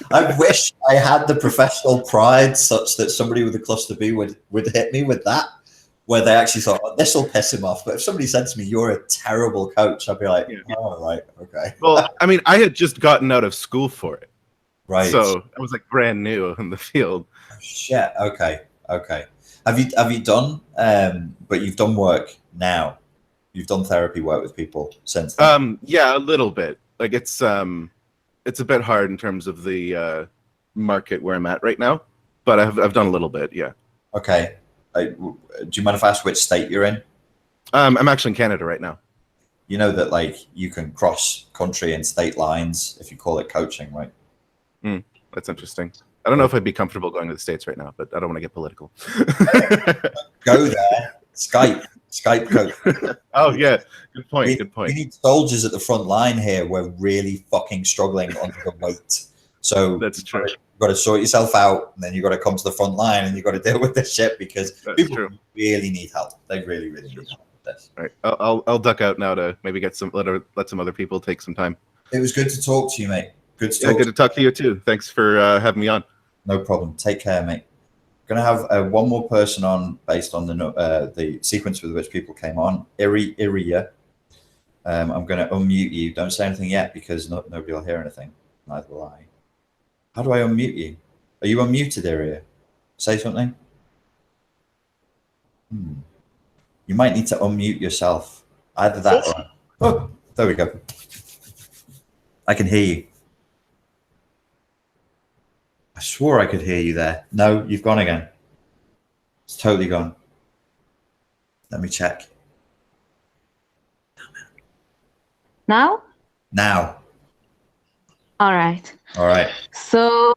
I wish I had the professional pride such that somebody with a cluster B would hit me with that, where they actually thought, oh, this will piss him off. But if somebody said to me, you're a terrible coach, I'd be like, oh, right, okay. Well, I mean, I had just gotten out of school for it. Right. So I was like brand new in the field. Shit. Okay. Have you done, but you've done work now. You've done therapy work with people since then. Yeah, a little bit. Like it's a bit hard in terms of the market where I'm at right now, but I've done a little bit. Yeah. Okay. Do you mind if I ask which state you're in? I'm actually in Canada right now. You know that like you can cross country and state lines if you call it coaching, right? That's interesting. I don't know if I'd be comfortable going to the States right now, but I don't want to get political. Go there. Skype coach. Oh yeah, good point. We need soldiers at the front line here. We're really fucking struggling under the weight. So that's true. You've got to sort yourself out, and then you've got to come to the front line, and you've got to deal with this shit because people really need help. They really need help with this. Right. I'll duck out now to maybe get let some other people take some time. It was good to talk to you, mate. Good to talk to you too. Thanks for having me on. No problem. Take care, mate. Going to have one more person on based on the sequence with which people came on. Iria. I'm going to unmute you. Don't say anything yet because nobody will hear anything. Neither will I. How do I unmute you? Are you unmuted, Iria? Say something. You might need to unmute yourself. Either that or... Oh, there we go. I can hear you. I swore I could hear you there. No, you've gone again. It's totally gone. Let me check. Now? Now. All right. All right. So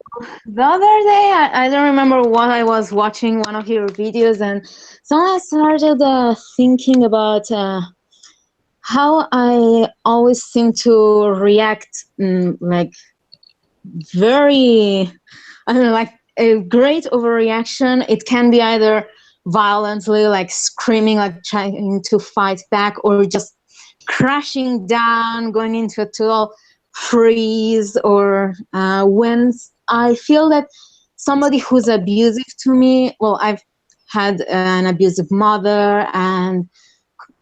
the other day, I don't remember what I was watching, one of your videos, and so I started thinking about how I always seem to react like very, I don't know, like a great overreaction. It can be either violently, like screaming, like trying to fight back, or just crashing down, going into a total freeze, or when I feel that somebody who's abusive to me, well, I've had an abusive mother, and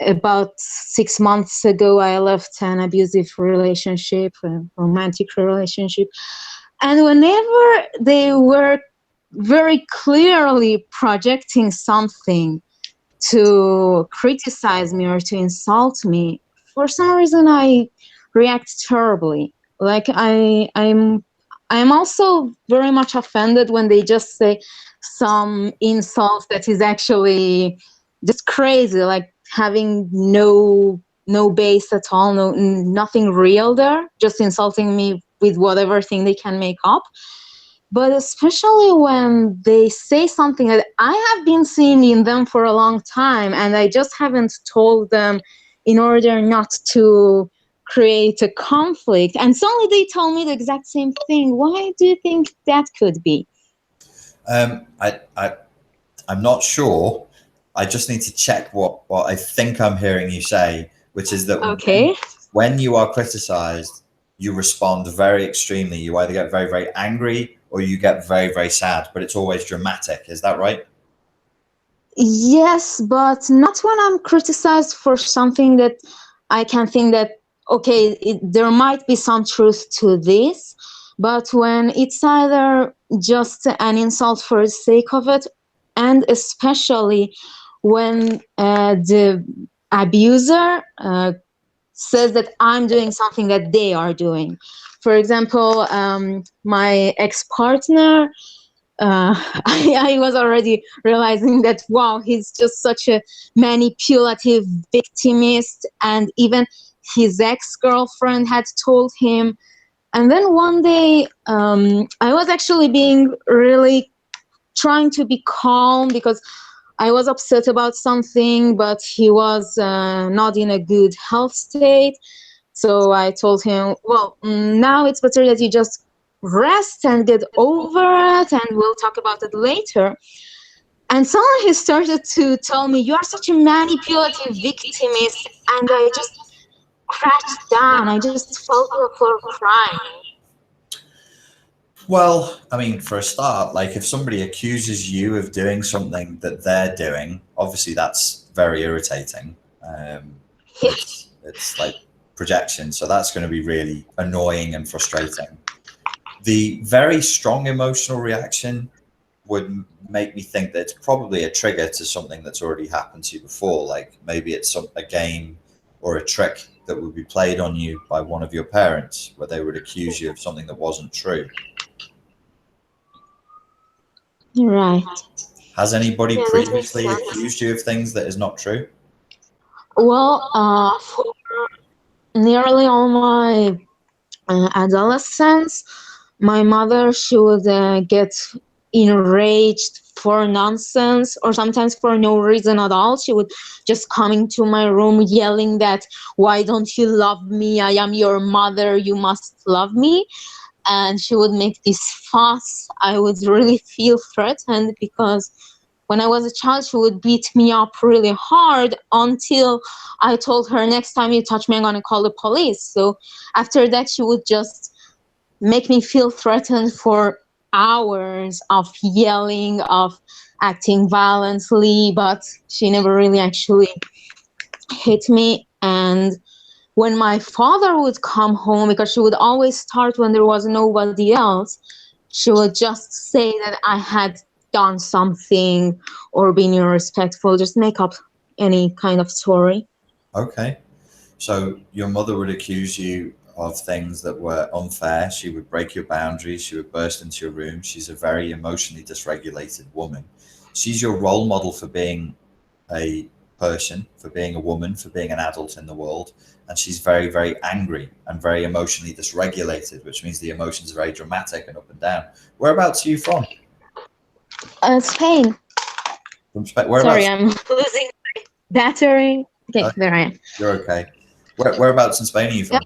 about 6 months ago, I left an abusive relationship, a romantic relationship. And whenever they were very clearly projecting something to criticize me or to insult me, for some reason I react terribly. Like I'm also very much offended when they just say some insult that is actually just crazy, like having no base at all, nothing real there, just insulting me with whatever thing they can make up. But especially when they say something that I have been seeing in them for a long time, and I just haven't told them in order not to create a conflict, and suddenly they tell me the exact same thing. Why do you think that could be? I'm not sure. I just need to check what I think I'm hearing you say, which is that when you are criticized, you respond very extremely. You either get very, very angry or you get very, very sad, but it's always dramatic. Is that right? Yes, but not when I'm criticized for something that I can think that, okay, there might be some truth to this, but when it's either just an insult for the sake of it, and especially when the abuser says that I'm doing something that they are doing. For example, my ex-partner, I was already realizing that, wow, he's just such a manipulative victimist, and even his ex-girlfriend had told him And then one day, I was actually being really trying to be calm because I was upset about something, but he was not in a good health state. So I told him, well, now it's better that you just rest and get over it, and we'll talk about it later. And suddenly he started to tell me, you are such a manipulative victimist. And I just crashed down. I just fell to the floor crying. Well, I mean, for a start, like if somebody accuses you of doing something that they're doing, obviously that's very irritating. It's like projection, so that's going to be really annoying and frustrating. The very strong emotional reaction would make me think that it's probably a trigger to something that's already happened to you before, like maybe it's a game or a trick that would be played on you by one of your parents where they would accuse you of something that wasn't true. Right. Has anybody Yeah, that makes previously sense. accused you of things that is not true? Well, for nearly all my adolescence, my mother, she would get enraged for nonsense or sometimes for no reason at all. She would just come into my room yelling that, why don't you love me? I am your mother. You must love me. And she would make this fuss. I would really feel threatened because when I was a child, she would beat me up really hard until I told her, next time you touch me, I'm going to call the police. So after that, she would just make me feel threatened for hours of yelling, of acting violently, but she never really actually hit me. And when my father would come home, because she would always start when there was nobody else, she would just say that I had done something or been irrespectful, just make up any kind of story. Okay. So your mother would accuse you of things that were unfair. She would break your boundaries. She would burst into your room. She's a very emotionally dysregulated woman. She's your role model for being a person, for being a woman, for being an adult in the world. And she's very, very angry and very emotionally dysregulated, which means the emotions are very dramatic and up and down. Whereabouts are you from? Spain. From Spain. Whereabouts? Sorry, I'm losing my battery. Okay, there I am. You're okay. Whereabouts in Spain are you from?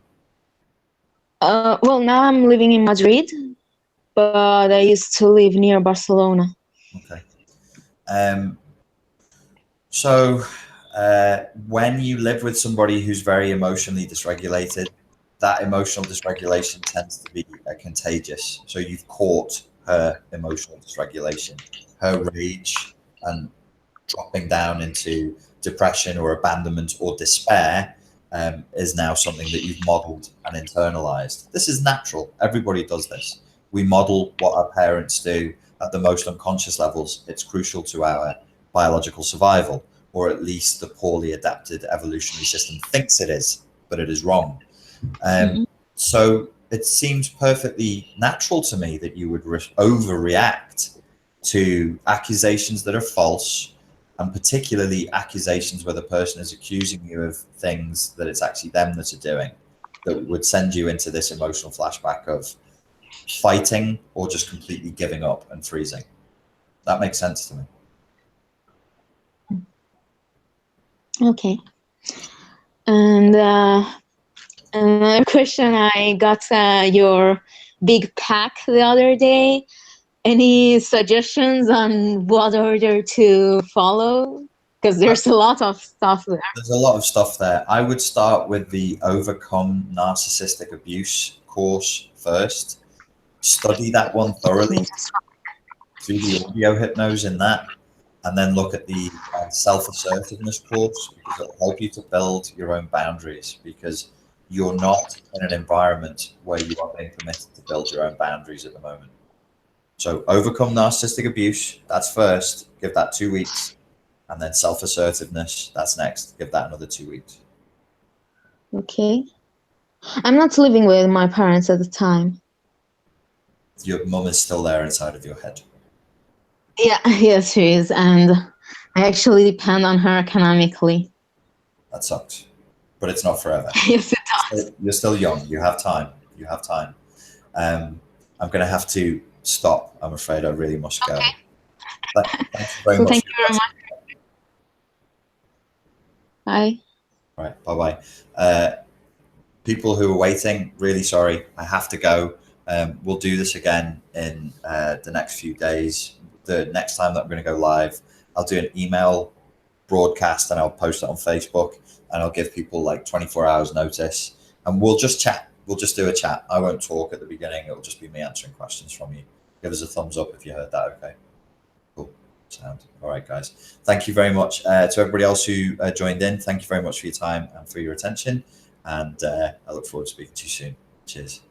Well, now I'm living in Madrid, but I used to live near Barcelona. Okay. So when you live with somebody who's very emotionally dysregulated, that emotional dysregulation tends to be contagious. So you've caught her emotional dysregulation, her rage and dropping down into depression or abandonment or despair is now something that you've modeled and internalized. This is natural. Everybody does this. We model what our parents do at the most unconscious levels. It's crucial to our biological survival, or at least the poorly adapted evolutionary system thinks it is, but it is wrong. So it seems perfectly natural to me that you would overreact to accusations that are false, and particularly accusations where the person is accusing you of things that it's actually them that are doing, that would send you into this emotional flashback of fighting or just completely giving up and freezing. That makes sense to me. Okay. And another question, I got your big pack the other day. Any suggestions on what order to follow? Because there's a lot of stuff there. There's a lot of stuff there. I would start with the Overcome Narcissistic Abuse course first. Study that one thoroughly. Do the audio hypnose in that. And then look at the self-assertiveness course, because it'll help you to build your own boundaries, because you're not in an environment where you are being permitted to build your own boundaries at the moment. So Overcome Narcissistic Abuse, that's first. Give that 2 weeks. And then self-assertiveness, that's next. Give that another 2 weeks. Okay. I'm not living with my parents at the time. Your mum is still there inside of your head. Yeah, yes, she is. And I actually depend on her economically. That sucks. But it's not forever. Yes, it does. You're still young. You have time. You have time. I'm going to have to stop. I'm afraid I really must go. Okay. Thank you very So much. thank you very much. Bye. All right. Bye-bye. People who are waiting, really sorry. I have to go. We'll do this again in the next few days. The next time that I'm going to go live, I'll do an email broadcast and I'll post it on Facebook, and I'll give people like 24 hours notice, and we'll just chat. We'll just do a chat. I won't talk at the beginning. It'll just be me answering questions from you. Give us a thumbs up if you heard that. Okay. Cool. Sound. All right, guys. Thank you very much to everybody else who joined in. Thank you very much for your time and for your attention. And I look forward to speaking to you soon. Cheers.